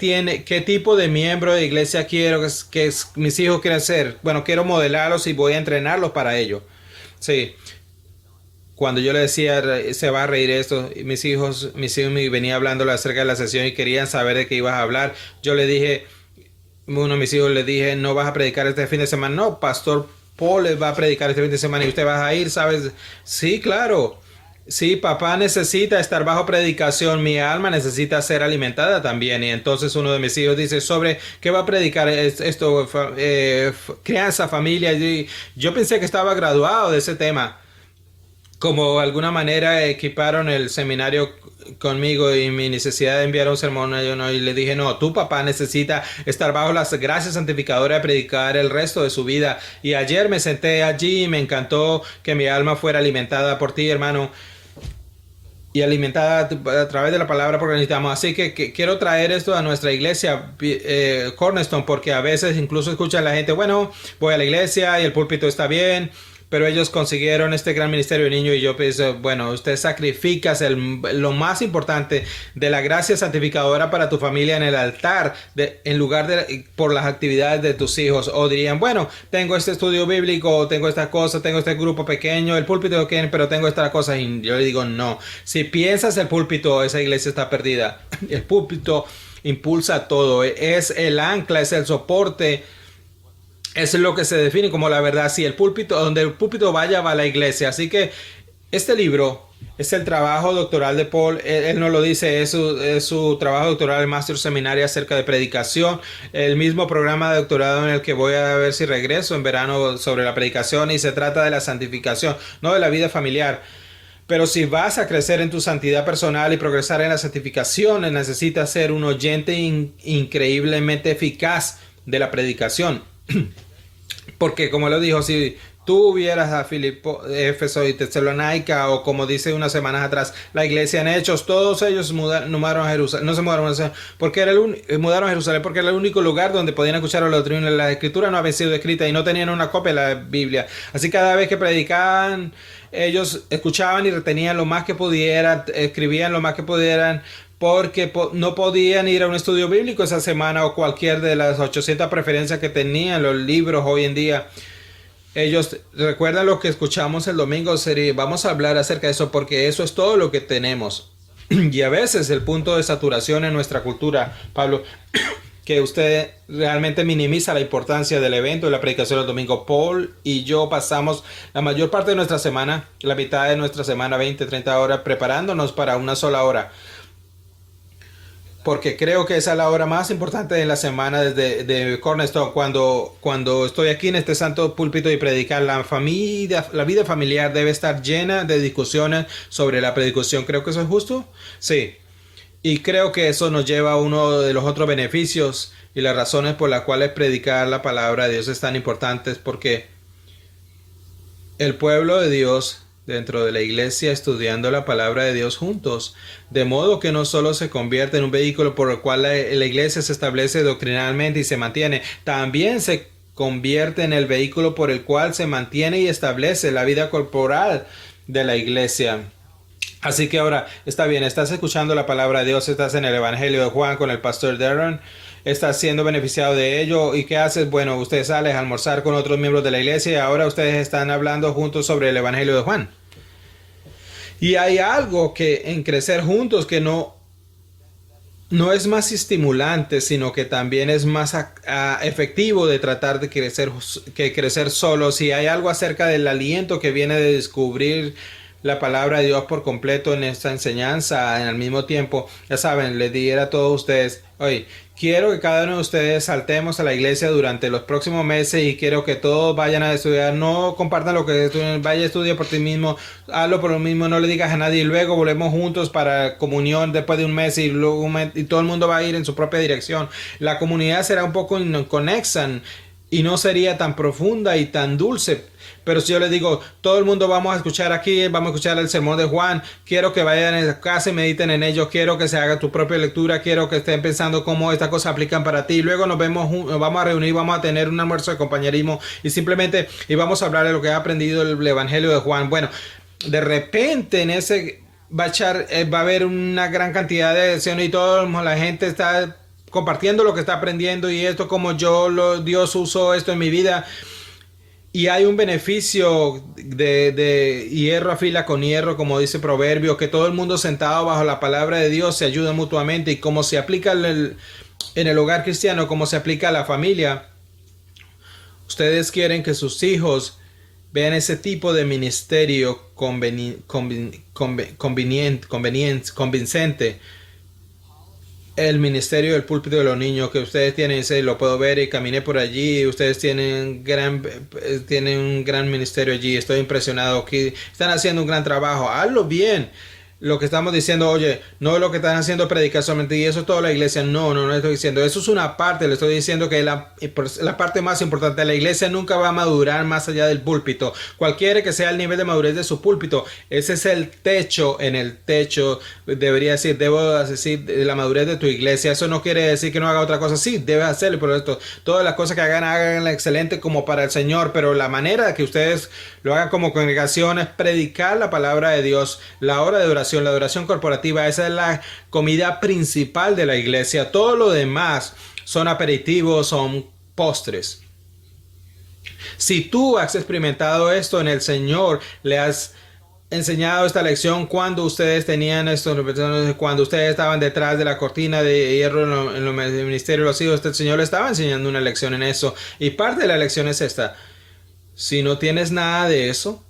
tipo de miembro de iglesia quiero que mis hijos quieran ser? Bueno, quiero modelarlos y voy a entrenarlos para ello. Sí. cuando yo le decía, se va a reír esto, y mis hijos me venía hablando acerca de la sesión y querían saber de qué ibas a hablar. Yo le dije, uno de mis hijos le dije, no vas a predicar este fin de semana. No, Pastor Paul va a predicar este fin de semana y usted va a ir, ¿sabes? Sí, claro. Sí, papá necesita estar bajo predicación, mi alma necesita ser alimentada también. Y entonces uno de mis hijos dice sobre qué va a predicar esto, crianza, familia. Y yo pensé que estaba graduado de ese tema. Como de alguna manera equiparon el seminario conmigo y mi necesidad de enviar un sermón a ellos, ¿no? Y le dije, no, tu papá necesita estar bajo las gracias santificadoras de predicar el resto de su vida. Y ayer me senté allí y me encantó que mi alma fuera alimentada por ti, hermano, y alimentada a través de la palabra porque necesitamos. Así que quiero traer esto a nuestra iglesia, Cornerstone, porque a veces incluso escuchan la gente, bueno, voy a la iglesia y el púlpito está bien, pero ellos consiguieron este gran ministerio de niño y yo pienso, bueno, usted sacrificas lo más importante de la gracia santificadora para tu familia en el altar, en lugar de por las actividades de tus hijos. O dirían, bueno, tengo este estudio bíblico, tengo esta cosa, tengo este grupo pequeño, el púlpito pequeño, pero tengo esta cosa. Y yo le digo, no. Si piensas el púlpito, esa iglesia está perdida. El púlpito impulsa todo, es el ancla, es el soporte. Eso es lo que se define como la verdad. Si el púlpito, donde el púlpito vaya, va la iglesia. Así que este libro es el trabajo doctoral de Paul. Él no lo dice, es su trabajo doctoral, el Master Seminario acerca de predicación. El mismo programa de doctorado en el que voy a ver si regreso en verano sobre la predicación. Y se trata de la santificación, no de la vida familiar. Pero si vas a crecer en tu santidad personal y progresar en la santificación, necesitas ser un oyente increíblemente eficaz de la predicación. Porque como lo dijo, si tú hubieras a Filipo, Éfeso y Tesalónica, o como dice unas semanas atrás, la iglesia en Hechos, todos ellos mudaron a Jerusalén, no se mudaron a Jerusalén, porque mudaron a Jerusalén porque era el único lugar donde podían escuchar la doctrina. La escritura no había sido escrita y no tenían una copia de la Biblia. Así cada vez que predicaban, ellos escuchaban y retenían lo más que pudieran, escribían lo más que pudieran, porque no podían ir a un estudio bíblico esa semana o cualquier de las 800 preferencias que tenían los libros hoy en día. Ellos recuerdan lo que escuchamos el domingo, vamos a hablar acerca de eso porque eso es todo lo que tenemos. Y a veces el punto de saturación en nuestra cultura, Pablo, que usted realmente minimiza la importancia del evento de la predicación del domingo. Paul y yo pasamos la mayor parte de nuestra semana, la mitad de nuestra semana, 20, 30 horas, preparándonos para una sola hora. Porque creo que esa es la hora más importante de la semana de Cornerstone, cuando estoy aquí en este santo púlpito y predicar. La vida familiar debe estar llena de discusiones sobre la predicación. ¿Creo que eso es justo? Sí. Y creo que eso nos lleva a uno de los otros beneficios y las razones por las cuales predicar la palabra de Dios es tan importante, porque el pueblo de Dios dentro de la iglesia estudiando la palabra de Dios juntos, de modo que no solo se convierte en un vehículo por el cual la iglesia se establece doctrinalmente y se mantiene, también se convierte en el vehículo por el cual se mantiene y establece la vida corporal de la iglesia. Así que ahora, está bien, estás escuchando la palabra de Dios, estás en el Evangelio de Juan con el pastor Darren, estás siendo beneficiado de ello. ¿Y qué haces? Bueno, usted sale a almorzar con otros miembros de la iglesia y ahora ustedes están hablando juntos sobre el Evangelio de Juan. Y hay algo que en crecer juntos que no es más estimulante, sino que también es más efectivo de tratar de crecer que crecer solos. Y hay algo acerca del aliento que viene de descubrir la palabra de Dios por completo en esta enseñanza. En el mismo tiempo, ya saben, les diré a todos ustedes, oye, quiero que cada uno de ustedes saltemos a la iglesia durante los próximos meses y quiero que todos vayan a estudiar. No compartan lo que estudien, vaya a estudiar por ti mismo, hazlo por lo mismo, no le digas a nadie y luego volvemos juntos para comunión después de un mes y todo el mundo va a ir en su propia dirección. La comunidad será un poco inconexa y no sería tan profunda y tan dulce. Pero si yo les digo, todo el mundo vamos a escuchar aquí, vamos a escuchar el sermón de Juan, quiero que vayan a casa y mediten en ello, quiero que se haga tu propia lectura, quiero que estén pensando cómo estas cosas aplican para ti. Luego nos vamos a reunir, vamos a tener un almuerzo de compañerismo y simplemente vamos a hablar de lo que ha aprendido el Evangelio de Juan. Bueno, de repente en ese va a haber una gran cantidad de lecciones y toda la gente está compartiendo lo que está aprendiendo y esto como Dios usó esto en mi vida. Y hay un beneficio de hierro afila con hierro, como dice Proverbio, que todo el mundo sentado bajo la palabra de Dios se ayuda mutuamente, y como se aplica en el hogar cristiano, como se aplica a la familia. Ustedes quieren que sus hijos vean ese tipo de ministerio convincente. El ministerio del púlpito de los niños que ustedes tienen, lo puedo ver y caminé por allí. Ustedes tienen un gran ministerio allí. Estoy impresionado que están haciendo un gran trabajo. Hazlo bien. Lo que estamos diciendo, oye, no lo que están haciendo predicar solamente, y eso es toda la iglesia. No estoy diciendo. Eso es una parte. Le estoy diciendo que la parte más importante. La iglesia nunca va a madurar más allá del púlpito. Cualquiera que sea el nivel de madurez de su púlpito, ese es el techo. En el techo debería decir, debo decir, la madurez de tu iglesia. Eso no quiere decir que no haga otra cosa. Sí, debe hacerlo, pero esto, todas las cosas que hagan excelente como para el Señor. Pero la manera de que ustedes lo hagan como congregación es predicar la palabra de Dios. La hora de oración, la adoración corporativa, esa es la comida principal de la iglesia. Todo lo demás son aperitivos, son postres. Si tú has experimentado esto en el Señor, le has enseñado esta lección cuando ustedes tenían estos, cuando ustedes estaban detrás de la cortina de hierro en el ministerio de los hijos, el Señor le estaba enseñando una lección en eso. Y parte de la lección es esta: si no tienes nada de eso,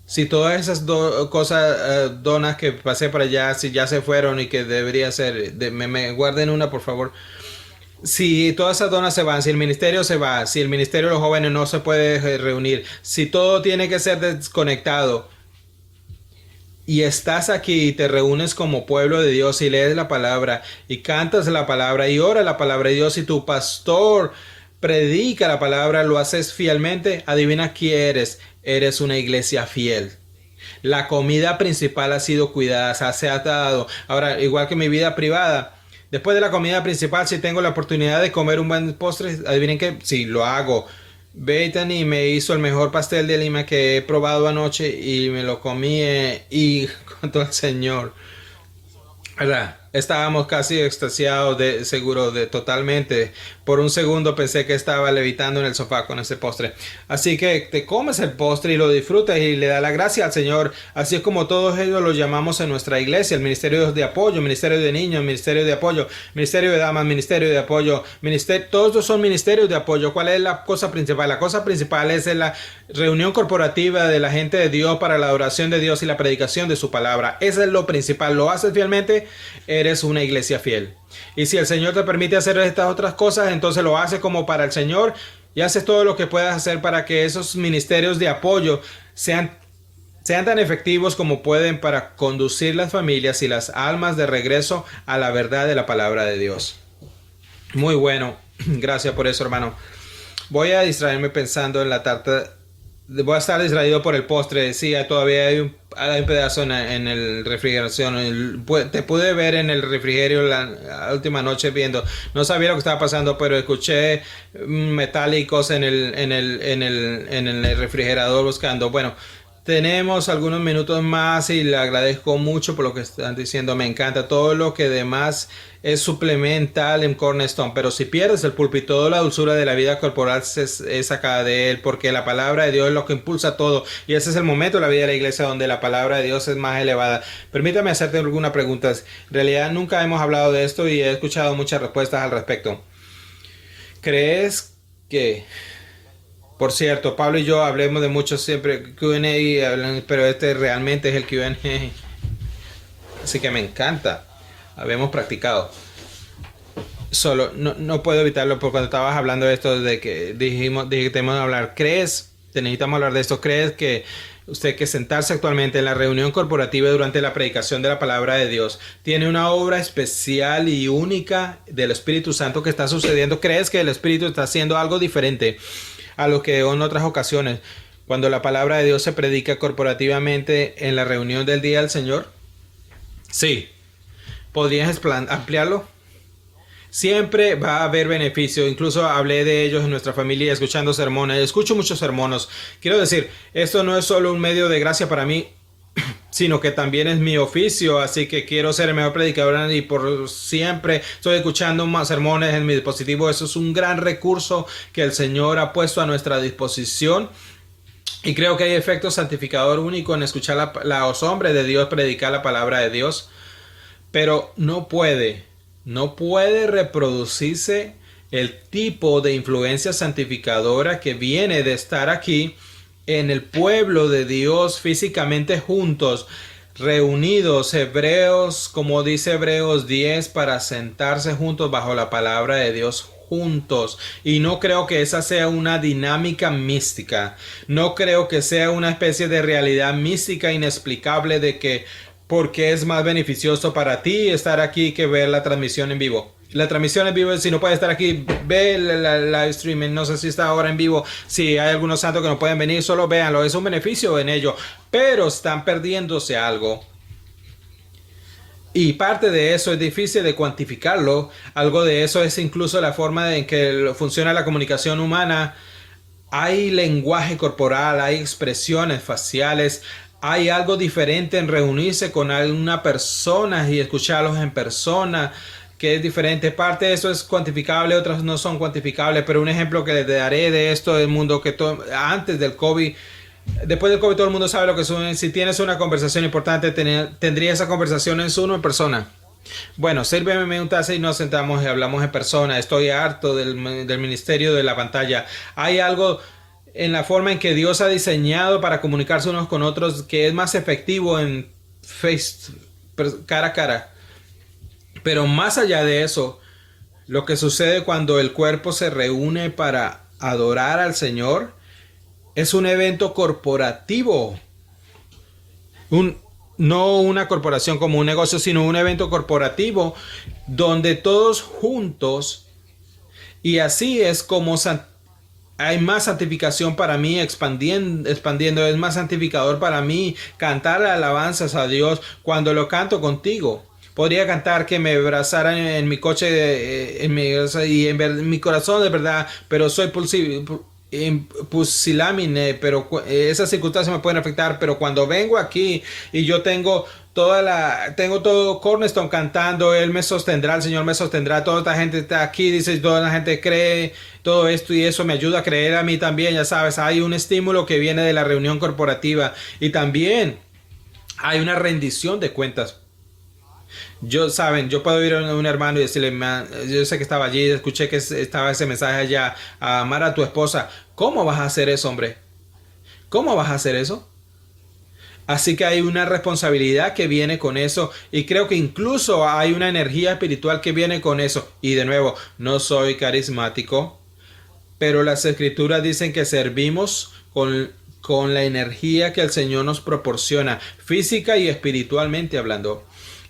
si todas esas cosas, donas que pasé por allá, si ya se fueron y que debería ser, me guarden una, por favor. Si todas esas donas se van, si el ministerio se va, si el ministerio de los jóvenes no se puede reunir, si todo tiene que ser desconectado, y estás aquí y te reúnes como pueblo de Dios y lees la palabra y cantas la palabra y oras la palabra de Dios, y tu pastor predica la palabra, lo haces fielmente, adivina quién eres. Eres una iglesia fiel. La comida principal ha sido cuidada, se ha dado. Ahora, igual que mi vida privada, después de la comida principal, si tengo la oportunidad de comer un buen postre, adivinen que sí, lo hago. Bethany me hizo el mejor pastel de Lima que he probado anoche y me lo comí, y con todo el Señor, ¿verdad? Estábamos casi extasiados, totalmente. Por un segundo pensé que estaba levitando en el sofá con ese postre. Así que te comes el postre y lo disfrutas y le da la gracia al Señor. Así es como todos ellos lo llamamos en nuestra iglesia: el ministerio de apoyo, ministerio de niños, ministerio de apoyo, ministerio de damas, ministerio de apoyo, todos estos son ministerios de apoyo. ¿Cuál es la cosa principal? La cosa principal es la reunión corporativa de la gente de Dios para la adoración de Dios y la predicación de su palabra. Eso es lo principal. ¿Lo haces fielmente? Eres una iglesia fiel. Y si el Señor te permite hacer estas otras cosas, entonces lo haces como para el Señor, y haces todo lo que puedas hacer para que esos ministerios de apoyo sean tan efectivos como pueden para conducir las familias y las almas de regreso a la verdad de la palabra de Dios. Muy bueno. Gracias por eso, hermano. Voy a distraerme pensando en la tarta. Voy a estar distraído por el postre. Sí, todavía hay un pedazo en el refrigeración. Te pude ver en el refrigerio la última noche viendo. No sabía lo que estaba pasando, pero escuché metálicos en el refrigerador buscando. Bueno, tenemos algunos minutos más y le agradezco mucho por lo que están diciendo. Me encanta todo lo que demás es suplemental en Cornerstone, pero si pierdes el púlpito, toda la dulzura de la vida corporal es sacada de él, porque la palabra de Dios es lo que impulsa todo, y ese es el momento de la vida de la iglesia donde la palabra de Dios es más elevada. Permítame hacerte algunas preguntas. En realidad nunca hemos hablado de esto y he escuchado muchas respuestas al respecto. ¿Crees que... Por cierto, Pablo y yo hablemos de mucho siempre Q&A, pero este realmente es el Q&A. Así que me encanta. Habíamos practicado. Solo, no puedo evitarlo, porque cuando estabas hablando de esto, de que dijimos que tenemos que hablar, necesitamos hablar de esto. ¿Crees que usted, que sentarse actualmente en la reunión corporativa durante la predicación de la palabra de Dios tiene una obra especial y única del Espíritu Santo que está sucediendo? ¿Crees que el Espíritu está haciendo algo diferente a lo que en otras ocasiones, cuando la palabra de Dios se predica corporativamente en la reunión del día del Señor? Sí. ¿Podrías ampliarlo? Siempre va a haber beneficio. Incluso hablé de ellos en nuestra familia escuchando sermones. Escucho muchos sermones. Quiero decir, esto no es solo un medio de gracia para mí. sino que también es mi oficio, así que quiero ser el mejor predicador y por siempre estoy escuchando más sermones en mi dispositivo. Eso es un gran recurso que el Señor ha puesto a nuestra disposición. Y creo que hay efecto santificador único en escuchar a los hombres de Dios predicar la palabra de Dios. Pero no puede reproducirse el tipo de influencia santificadora que viene de estar aquí en el pueblo de Dios físicamente juntos, reunidos, hebreos, como dice Hebreos 10, para sentarse juntos bajo la palabra de Dios juntos. Y no creo que esa sea una dinámica mística. No creo que sea una especie de realidad mística inexplicable de que porque es más beneficioso para ti estar aquí que ver la transmisión en vivo. La transmisión en vivo, si no puedes estar aquí, ve la live streaming. No sé si está ahora en vivo. Si hay algunos santos que no pueden venir, solo véanlo. Es un beneficio en ello. Pero están perdiéndose algo. Y parte de eso es difícil de cuantificarlo. Algo de eso es incluso la forma en que funciona la comunicación humana. Hay lenguaje corporal, hay expresiones faciales. Hay algo diferente en reunirse con una persona y escucharlos en persona, que es diferente. Parte de eso es cuantificable, otras no son cuantificables, pero un ejemplo que les daré de esto del mundo que antes del COVID, después del COVID todo el mundo sabe lo que son. Si tienes una conversación importante, tendría esa conversación en Zoom o en persona. Bueno, sírveme un taza y nos sentamos y hablamos en persona. Estoy harto del ministerio de la pantalla. Hay algo en la forma en que Dios ha diseñado para comunicarse unos con otros que es más efectivo en cara a cara. Pero más allá de eso, lo que sucede cuando el cuerpo se reúne para adorar al Señor es un evento corporativo. No una corporación como un negocio, sino un evento corporativo donde todos juntos, y así es como hay más santificación para mí, expandiendo, es más santificador para mí cantar alabanzas a Dios cuando lo canto contigo. Podría cantar que me abrazaran en mi coche y en mi corazón de verdad, pero soy pusilámine, pero esas circunstancias me pueden afectar. Pero cuando vengo aquí y yo tengo todo Cornerstone cantando, Él me sostendrá, el Señor me sostendrá, toda esta gente está aquí, dice, toda la gente cree todo esto y eso me ayuda a creer a mí también, ya sabes, hay un estímulo que viene de la reunión corporativa y también hay una rendición de cuentas. Yo puedo ir a un hermano y decirle, man, yo sé que estaba allí, escuché que estaba ese mensaje allá, a amar a tu esposa. ¿Cómo vas a hacer eso, hombre? ¿Cómo vas a hacer eso? Así que hay una responsabilidad que viene con eso y creo que incluso hay una energía espiritual que viene con eso. Y de nuevo, no soy carismático, pero las escrituras dicen que servimos con la energía que el Señor nos proporciona, física y espiritualmente hablando.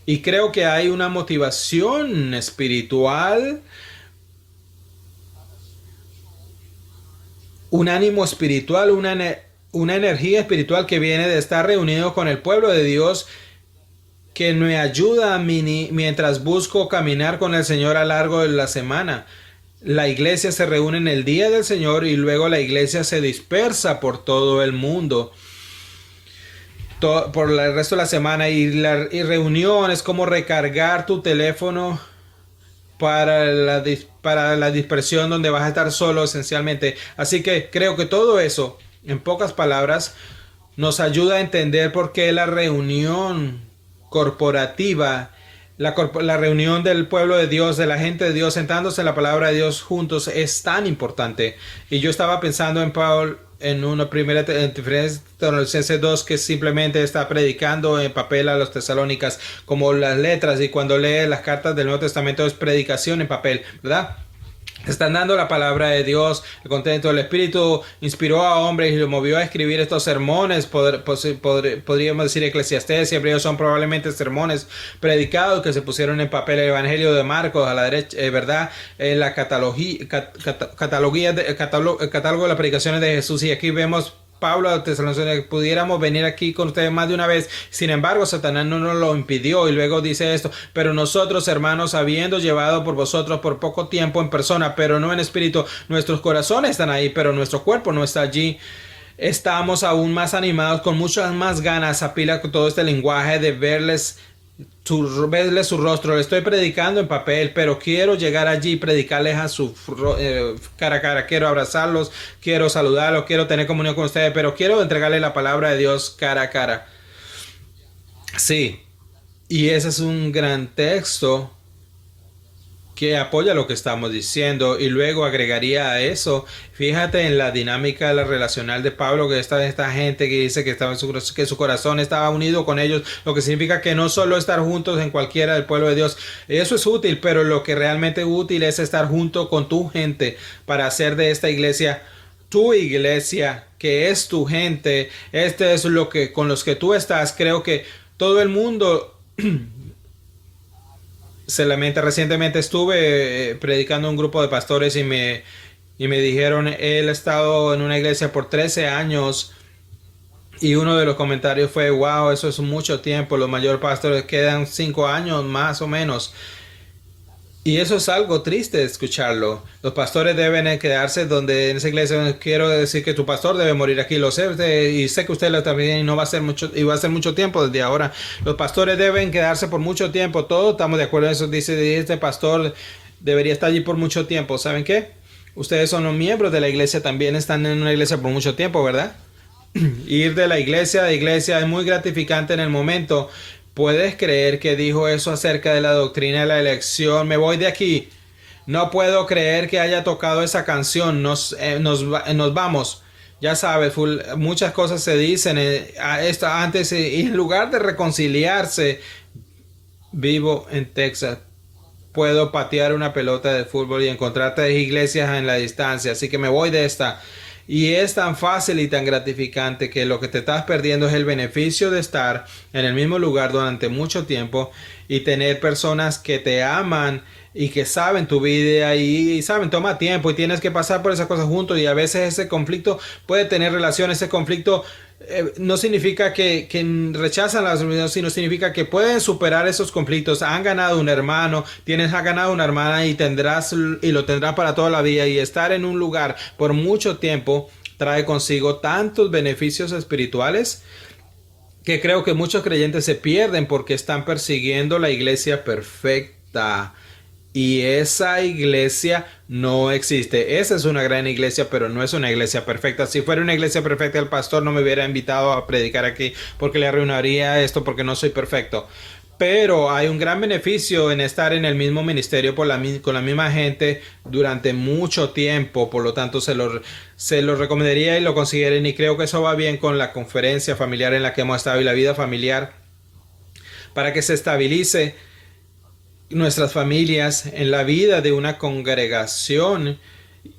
Y creo que hay una motivación espiritual, un ánimo espiritual, una energía espiritual que viene de estar reunidos con el pueblo de Dios que me ayuda mientras busco caminar con el Señor a lo largo de la semana. La iglesia se reúne en el día del Señor y luego la iglesia se dispersa por todo el mundo por el resto de la semana y reunión es como recargar tu teléfono para la dispersión donde vas a estar solo esencialmente. Así que creo que todo eso, en pocas palabras, nos ayuda a entender por qué la reunión corporativa, la reunión del pueblo de Dios, de la gente de Dios, sentándose en la palabra de Dios juntos, es tan importante. Y yo estaba pensando en Pablo en una primera Tesalonicenses 2 que simplemente está predicando en papel a los tesalónicas como las letras, y cuando lee las cartas del Nuevo Testamento es predicación en papel, ¿verdad? Están dando la palabra de Dios, el contenido del Espíritu inspiró a hombres y lo movió a escribir estos sermones. Podríamos decir Eclesiastés y Hebreos son probablemente sermones predicados que se pusieron en papel. El Evangelio de Marcos a la derecha, ¿verdad? La catálogo de las predicaciones de Jesús. Y aquí vemos Pablo a Tesalonicenses, pudiéramos venir aquí con ustedes más de una vez, sin embargo Satanás no nos lo impidió. Y luego dice esto: pero nosotros, hermanos, habiendo llevado por vosotros por poco tiempo en persona, pero no en espíritu, nuestros corazones están ahí, pero nuestro cuerpo no está allí. estamos aún más animados, con muchas más ganas, a pila con todo este lenguaje de verles su rostro. Le estoy predicando en papel, pero quiero llegar allí y predicarles a su cara a cara. Quiero abrazarlos, quiero saludarlos, quiero tener comunión con ustedes, pero quiero entregarles la palabra de Dios cara a cara. Sí, y ese es un gran texto que apoya lo que estamos diciendo, y luego agregaría a eso, fíjate en la dinámica la relacional de Pablo, que esta gente que dice que que su corazón estaba unido con ellos, lo que significa que no solo estar juntos en cualquiera del pueblo de Dios, eso es útil, pero lo que realmente es útil es estar junto con tu gente para hacer de esta iglesia tu iglesia, que es tu gente. Este es lo que con los que tú estás. Creo que todo el mundo se lamenta. Recientemente estuve predicando a un grupo de pastores y me dijeron, él ha estado en una iglesia por 13 años, y uno de los comentarios fue, wow, eso es mucho tiempo, los mayores pastores quedan 5 años más o menos. Y eso es algo triste de escucharlo. Los pastores deben quedarse donde en esa iglesia. Quiero decir que tu pastor debe morir aquí, lo sé, y sé que usted lo también, y no va a ser mucho, y va a ser mucho tiempo desde ahora. Los pastores deben quedarse por mucho tiempo. Todos estamos de acuerdo en eso. Dice, este pastor debería estar allí por mucho tiempo. ¿Saben qué? Ustedes son los miembros de la iglesia, también están en una iglesia por mucho tiempo, ¿verdad? Ir de iglesia a iglesia es muy gratificante en el momento. ¿Puedes creer que dijo eso acerca de la doctrina de la elección? Me voy de aquí. No puedo creer que haya tocado esa canción. Nos vamos. Ya sabes, muchas cosas se dicen antes, y en lugar de reconciliarse, vivo en Texas. Puedo patear una pelota de fútbol y encontrar 3 iglesias en la distancia. Así que me voy de esta. Y es tan fácil y tan gratificante que lo que te estás perdiendo es el beneficio de estar en el mismo lugar durante mucho tiempo y tener personas que te aman y que saben tu vida y saben, toma tiempo y tienes que pasar por esas cosas juntos, y a veces ese conflicto puede tener relación. Ese conflicto no significa que rechazan las reuniones, sino significa que pueden superar esos conflictos. Han ganado un hermano, has ganado una hermana, y lo tendrás para toda la vida. Y estar en un lugar por mucho tiempo trae consigo tantos beneficios espirituales que creo que muchos creyentes se pierden porque están persiguiendo la iglesia perfecta. Y esa iglesia no existe. Esa es una gran iglesia, pero no es una iglesia perfecta. Si fuera una iglesia perfecta, el pastor no me hubiera invitado a predicar aquí, porque le arruinaría esto, porque no soy perfecto. Pero hay un gran beneficio en estar en el mismo ministerio con la misma gente durante mucho tiempo. Por lo tanto, se lo recomendaría y lo consideren. Y creo que eso va bien con la conferencia familiar en la que hemos estado y la vida familiar, para que se estabilice nuestras familias en la vida de una congregación,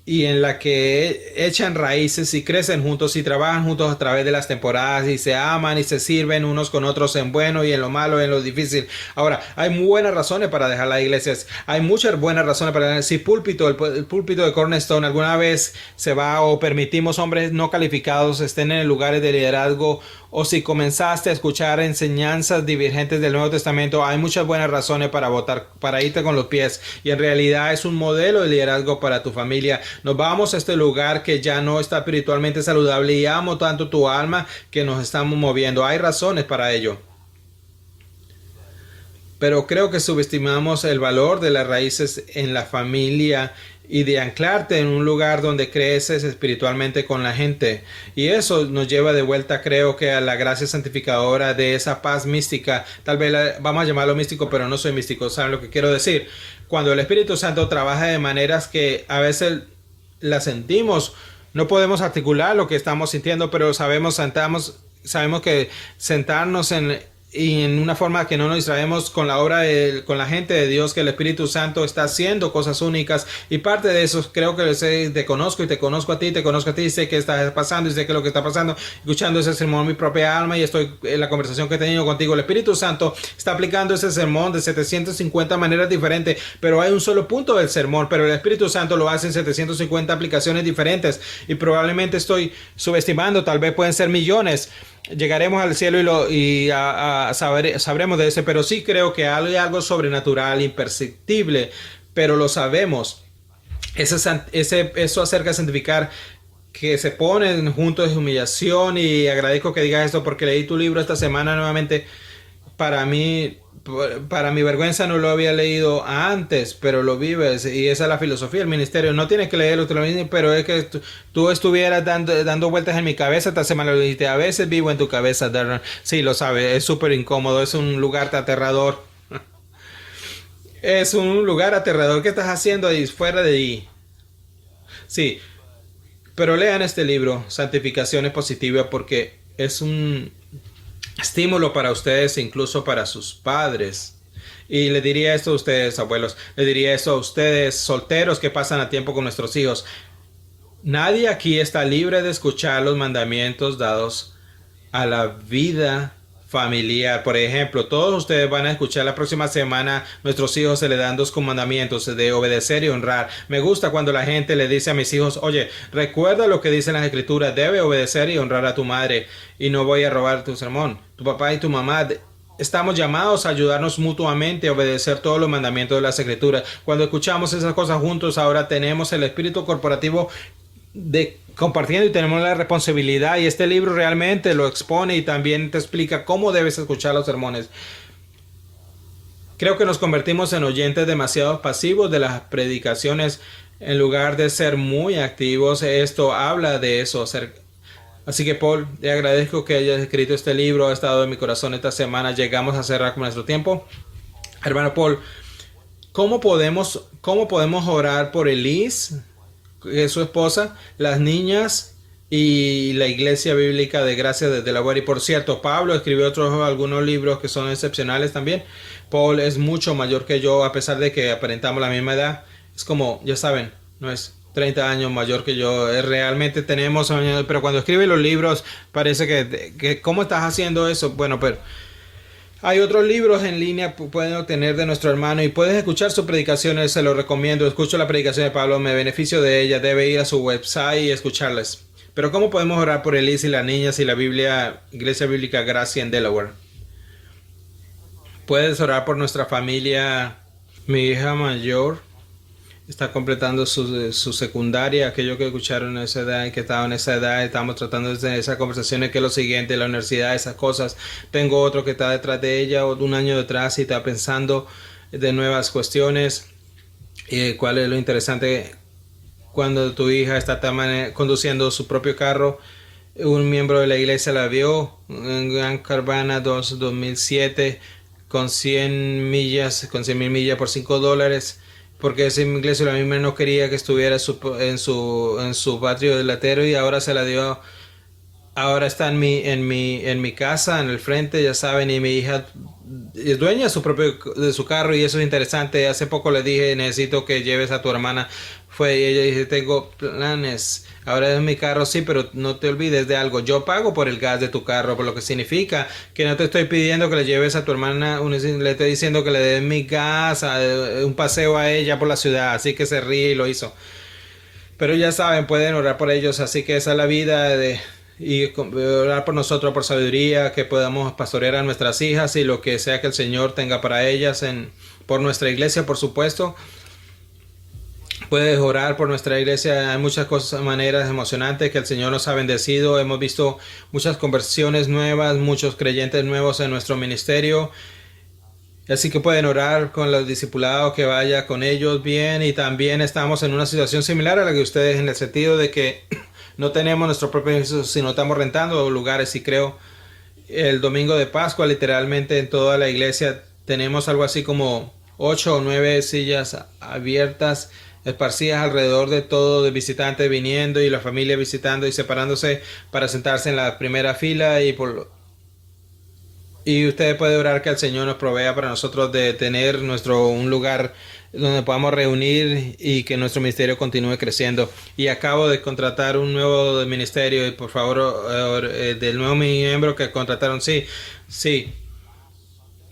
y en la que echan raíces y crecen juntos y trabajan juntos a través de las temporadas, y se aman y se sirven unos con otros en bueno y en lo malo y en lo difícil. Ahora, hay muy buenas razones para dejar las iglesias. Hay muchas buenas razones para dejar. Si el púlpito de Cornerstone alguna vez se va, o permitimos hombres no calificados estén en lugares de liderazgo, o si comenzaste a escuchar enseñanzas divergentes del Nuevo Testamento, hay muchas buenas razones para votar, para irte con los pies. Y en realidad es un modelo de liderazgo para tu familia. Nos vamos a este lugar que ya no está espiritualmente saludable, y amo tanto tu alma que nos estamos moviendo. Hay razones para ello. Pero creo que subestimamos el valor de las raíces en la familia y de anclarte en un lugar donde creces espiritualmente con la gente. Y eso nos lleva de vuelta, creo que, a la gracia santificadora de esa paz mística. Tal vez vamos a llamarlo místico, pero no soy místico. ¿Saben lo que quiero decir? Cuando el Espíritu Santo trabaja de maneras que a veces la sentimos, no podemos articular lo que estamos sintiendo, pero sabemos que sentarnos en una forma que no nos distraemos con la obra con la gente de Dios, que el Espíritu Santo está haciendo cosas únicas, y parte de eso creo que te conozco a ti, y sé que está pasando, y sé que lo que está pasando, escuchando ese sermón, mi propia alma, y estoy en la conversación que he tenido contigo. El Espíritu Santo está aplicando ese sermón de 750 maneras diferentes, pero hay un solo punto del sermón, pero el Espíritu Santo lo hace en 750 aplicaciones diferentes, y probablemente estoy subestimando, tal vez pueden ser millones. Llegaremos al cielo y sabremos de ese, pero sí creo que hay algo sobrenatural, imperceptible, pero lo sabemos. Eso acerca de santificar que se ponen juntos en humillación, y agradezco que digas esto porque leí tu libro esta semana nuevamente. Para mí, para mi vergüenza no lo había leído antes, pero lo vives y esa es la filosofía del ministerio. No tienes que leerlo, te lo digo, pero es que tú estuvieras dando vueltas en mi cabeza esta semana. Lo dijiste, a veces vivo en tu cabeza, Darren. Sí, lo sabes, es súper incómodo, es un lugar aterrador. Es un lugar aterrador. ¿Qué estás haciendo ahí fuera de ahí? Sí, pero lean este libro, Santificación es Positiva, porque es un estímulo para ustedes, incluso para sus padres. Y le diría esto a ustedes, abuelos, le diría esto a ustedes, solteros que pasan a tiempo con nuestros hijos. Nadie aquí está libre de escuchar los mandamientos dados a la vida familiar. Por ejemplo, todos ustedes van a escuchar la próxima semana, nuestros hijos se le dan dos mandamientos de obedecer y honrar. Me gusta cuando la gente le dice a mis hijos, oye, recuerda lo que dicen las escrituras, debe obedecer y honrar a tu madre y no voy a robar tu sermón. Tu papá y tu mamá, estamos llamados a ayudarnos mutuamente a obedecer todos los mandamientos de las escrituras. Cuando escuchamos esas cosas juntos, ahora tenemos el espíritu corporativo de compartiendo y tenemos la responsabilidad, y este libro realmente lo expone y también te explica cómo debes escuchar los sermones. Creo que nos convertimos en oyentes demasiado pasivos de las predicaciones en lugar de ser muy activos. Esto habla de eso. Así que Paul, te agradezco que hayas escrito este libro, ha estado en mi corazón esta semana. Llegamos a cerrar con nuestro tiempo. Hermano Paul, ¿cómo podemos orar por Elise, que es su esposa, las niñas y la iglesia bíblica de Gracia desde la Web? Y por cierto, Pablo escribió algunos libros que son excepcionales también. Paul es mucho mayor que yo, a pesar de que aparentamos la misma edad. Es como, ya saben, no es 30 años mayor que yo. Realmente tenemos, pero cuando escribe los libros parece que ¿cómo estás haciendo eso? Bueno, pero hay otros libros en línea que pueden obtener de nuestro hermano y puedes escuchar sus predicaciones, se lo recomiendo. Escucho la predicación de Pablo, me beneficio de ella, debe ir a su website y escucharlas. Pero ¿cómo podemos orar por Elise y las niñas y la Iglesia Bíblica Gracia en Delaware? Puedes orar por nuestra familia. Mi hija mayor está completando su secundaria. Aquellos que escucharon esa edad, que estaban en esa edad, estamos tratando de esa conversación, que es lo siguiente, la universidad, esas cosas. Tengo otro que está detrás de ella, un año detrás, y está pensando de nuevas cuestiones. ¿Cuál es lo interesante? Cuando tu hija está conduciendo su propio carro, un miembro de la iglesia la vio en Gran Carvana 2007 con 100 millas, con 100,000 millas por $5, porque ese iglesia la misma no quería que estuviera en su patio delatero, y ahora se la dio. Ahora está en mi casa, en el frente, ya saben, y mi hija es dueña de su carro, y eso es interesante. Hace poco le dije, necesito que lleves a tu hermana. Y ella dice, tengo planes. Ahora es mi carro, sí, pero no te olvides de algo. Yo pago por el gas de tu carro, por lo que significa que no te estoy pidiendo que le lleves a tu hermana, le estoy diciendo que le des mi gas, un paseo a ella por la ciudad. Así que se ríe y lo hizo. Pero ya saben, pueden orar por ellos, así que esa es la vida y orar por nosotros, por sabiduría, que podamos pastorear a nuestras hijas y lo que sea que el Señor tenga para ellas, por nuestra iglesia, por supuesto. Puedes orar por nuestra iglesia. Hay muchas cosas, maneras emocionantes que el Señor nos ha bendecido. Hemos visto muchas conversiones nuevas, muchos creyentes nuevos en nuestro ministerio. Así que pueden orar con los discipulados, que vaya con ellos bien. Y también estamos en una situación similar a la que ustedes, en el sentido de que no tenemos nuestro propio edificio, sino estamos rentando lugares. Y creo el domingo de Pascua, literalmente en toda la iglesia tenemos algo así como 8 o 9 sillas abiertas, esparcidas alrededor de todo, de visitantes viniendo y la familia visitando y separándose para sentarse en la primera fila. Y usted puede orar que el Señor nos provea para nosotros de tener un lugar donde podamos reunir y que nuestro ministerio continúe creciendo. Y acabo de contratar un nuevo ministerio, y por favor, del nuevo miembro que contrataron, sí.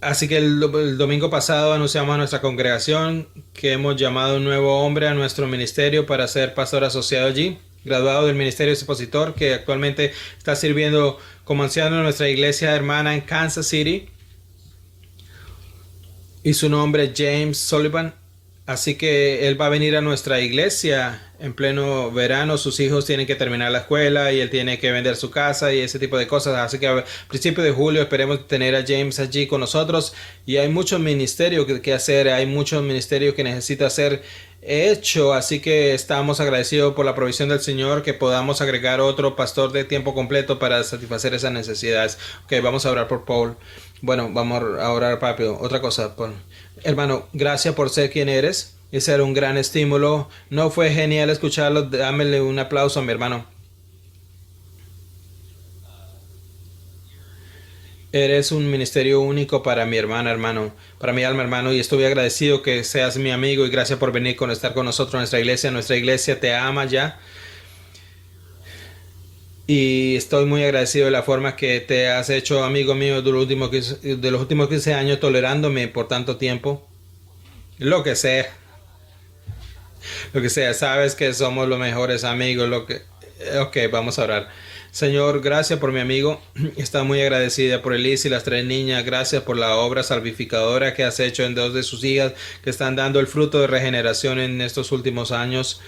Así que el domingo pasado anunciamos a nuestra congregación que hemos llamado un nuevo hombre a nuestro ministerio para ser pastor asociado allí, graduado del ministerio expositor, que actualmente está sirviendo como anciano en nuestra iglesia hermana en Kansas City. Y su nombre es James Sullivan. Así que él va a venir a nuestra iglesia en pleno verano. Sus hijos tienen que terminar la escuela y él tiene que vender su casa y ese tipo de cosas. Así que a principios de julio esperemos tener a James allí con nosotros. Y hay mucho ministerio que hacer, hay mucho ministerio que necesita ser hecho. Así que estamos agradecidos por la provisión del Señor, que podamos agregar otro pastor de tiempo completo para satisfacer esas necesidades. Ok, vamos a orar por Paul. Bueno, vamos a orar rápido. Otra cosa, Paul. Hermano, gracias por ser quien eres. Ese era un gran estímulo. No fue genial escucharlo. Dámele un aplauso a mi hermano. Eres un ministerio único para mi hermana, hermano. Para mi alma, hermano. Y estoy agradecido que seas mi amigo. Y gracias por venir con estar con nosotros en nuestra iglesia. Nuestra iglesia te ama ya. Y estoy muy agradecido de la forma que te has hecho amigo mío de los últimos 15 años, tolerándome por tanto tiempo. Lo que sea. Lo que sea, sabes que somos los mejores amigos, Ok, vamos a orar. Señor, gracias por mi amigo. Está muy agradecida por Elise y las tres niñas. Gracias por la obra salvificadora que has hecho en dos de sus hijas que están dando el fruto de regeneración en estos últimos años.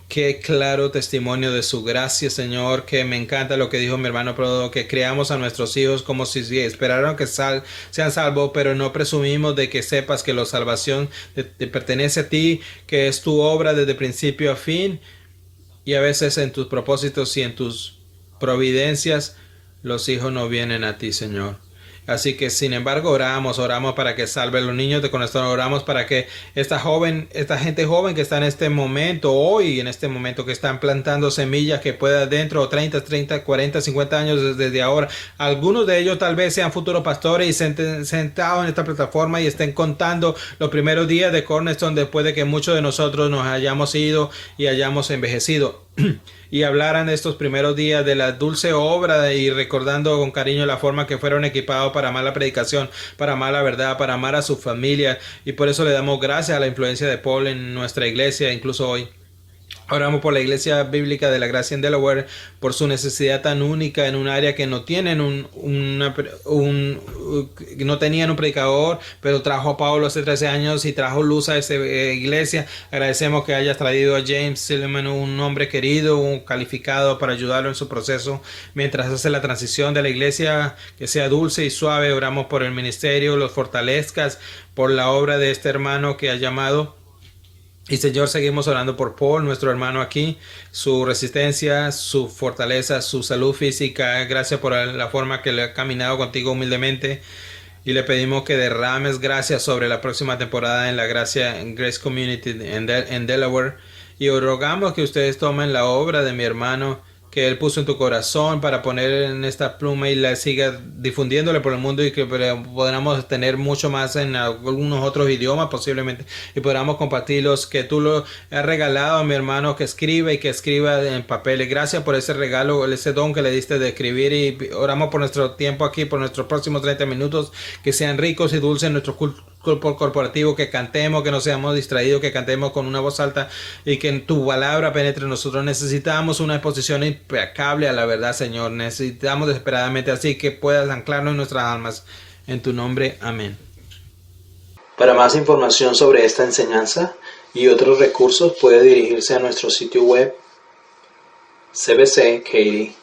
Qué claro testimonio de su gracia, Señor, que me encanta lo que dijo mi hermano Prodo, que creamos a nuestros hijos como si esperaran que sean salvos, pero no presumimos de que sepas que la salvación te pertenece a ti, que es tu obra desde principio a fin, y a veces en tus propósitos y en tus providencias, los hijos no vienen a ti, Señor. Así que, sin embargo, oramos para que salve a los niños de corazón, oramos para que esta gente joven que está en este momento, hoy, en este momento, que están plantando semillas que pueda dentro de 30, 40, 50 años desde ahora, algunos de ellos tal vez sean futuros pastores y sentados en esta plataforma y estén contando los primeros días de Cornerstone después de que muchos de nosotros nos hayamos ido y hayamos envejecido. Y hablaran de estos primeros días de la dulce obra y recordando con cariño la forma que fueron equipados para amar la predicación, para amar la verdad, para amar a su familia. Y por eso le damos gracias a la influencia de Paul en nuestra iglesia, incluso hoy. Oramos por la Iglesia Bíblica de la Gracia en Delaware, por su necesidad tan única en un área que no tienen no tenían un predicador, pero trajo a Pablo hace 13 años y trajo luz a esa iglesia. Agradecemos que hayas traído a James Silverman, un hombre querido, un calificado para ayudarlo en su proceso mientras hace la transición de la iglesia, que sea dulce y suave. Oramos por el ministerio, los fortalezcas, por la obra de este hermano que ha llamado. Y Señor, seguimos orando por Paul, nuestro hermano aquí, su resistencia, su fortaleza, su salud física. Gracias por la forma que le ha caminado contigo humildemente. Y le pedimos que derrames gracias sobre la próxima temporada en la Gracia en Grace Community en Delaware. Y rogamos que ustedes tomen la obra de mi hermano que él puso en tu corazón para poner en esta pluma y la siga difundiéndole por el mundo y que podamos tener mucho más en algunos otros idiomas posiblemente y podamos compartirlos, que tú lo has regalado a mi hermano que escriba y que escriba en papeles. Gracias por ese regalo, ese don que le diste de escribir, y oramos por nuestro tiempo aquí, por nuestros próximos 30 minutos, que sean ricos y dulces en nuestro culto corporativo, que cantemos, que no seamos distraídos, que cantemos con una voz alta y que tu palabra penetre en nosotros. Necesitamos una exposición impecable a la verdad, Señor. Necesitamos desesperadamente así que puedas anclarnos en nuestras almas. En tu nombre, amén. Para más información sobre esta enseñanza y otros recursos puede dirigirse a nuestro sitio web cbckaty.org.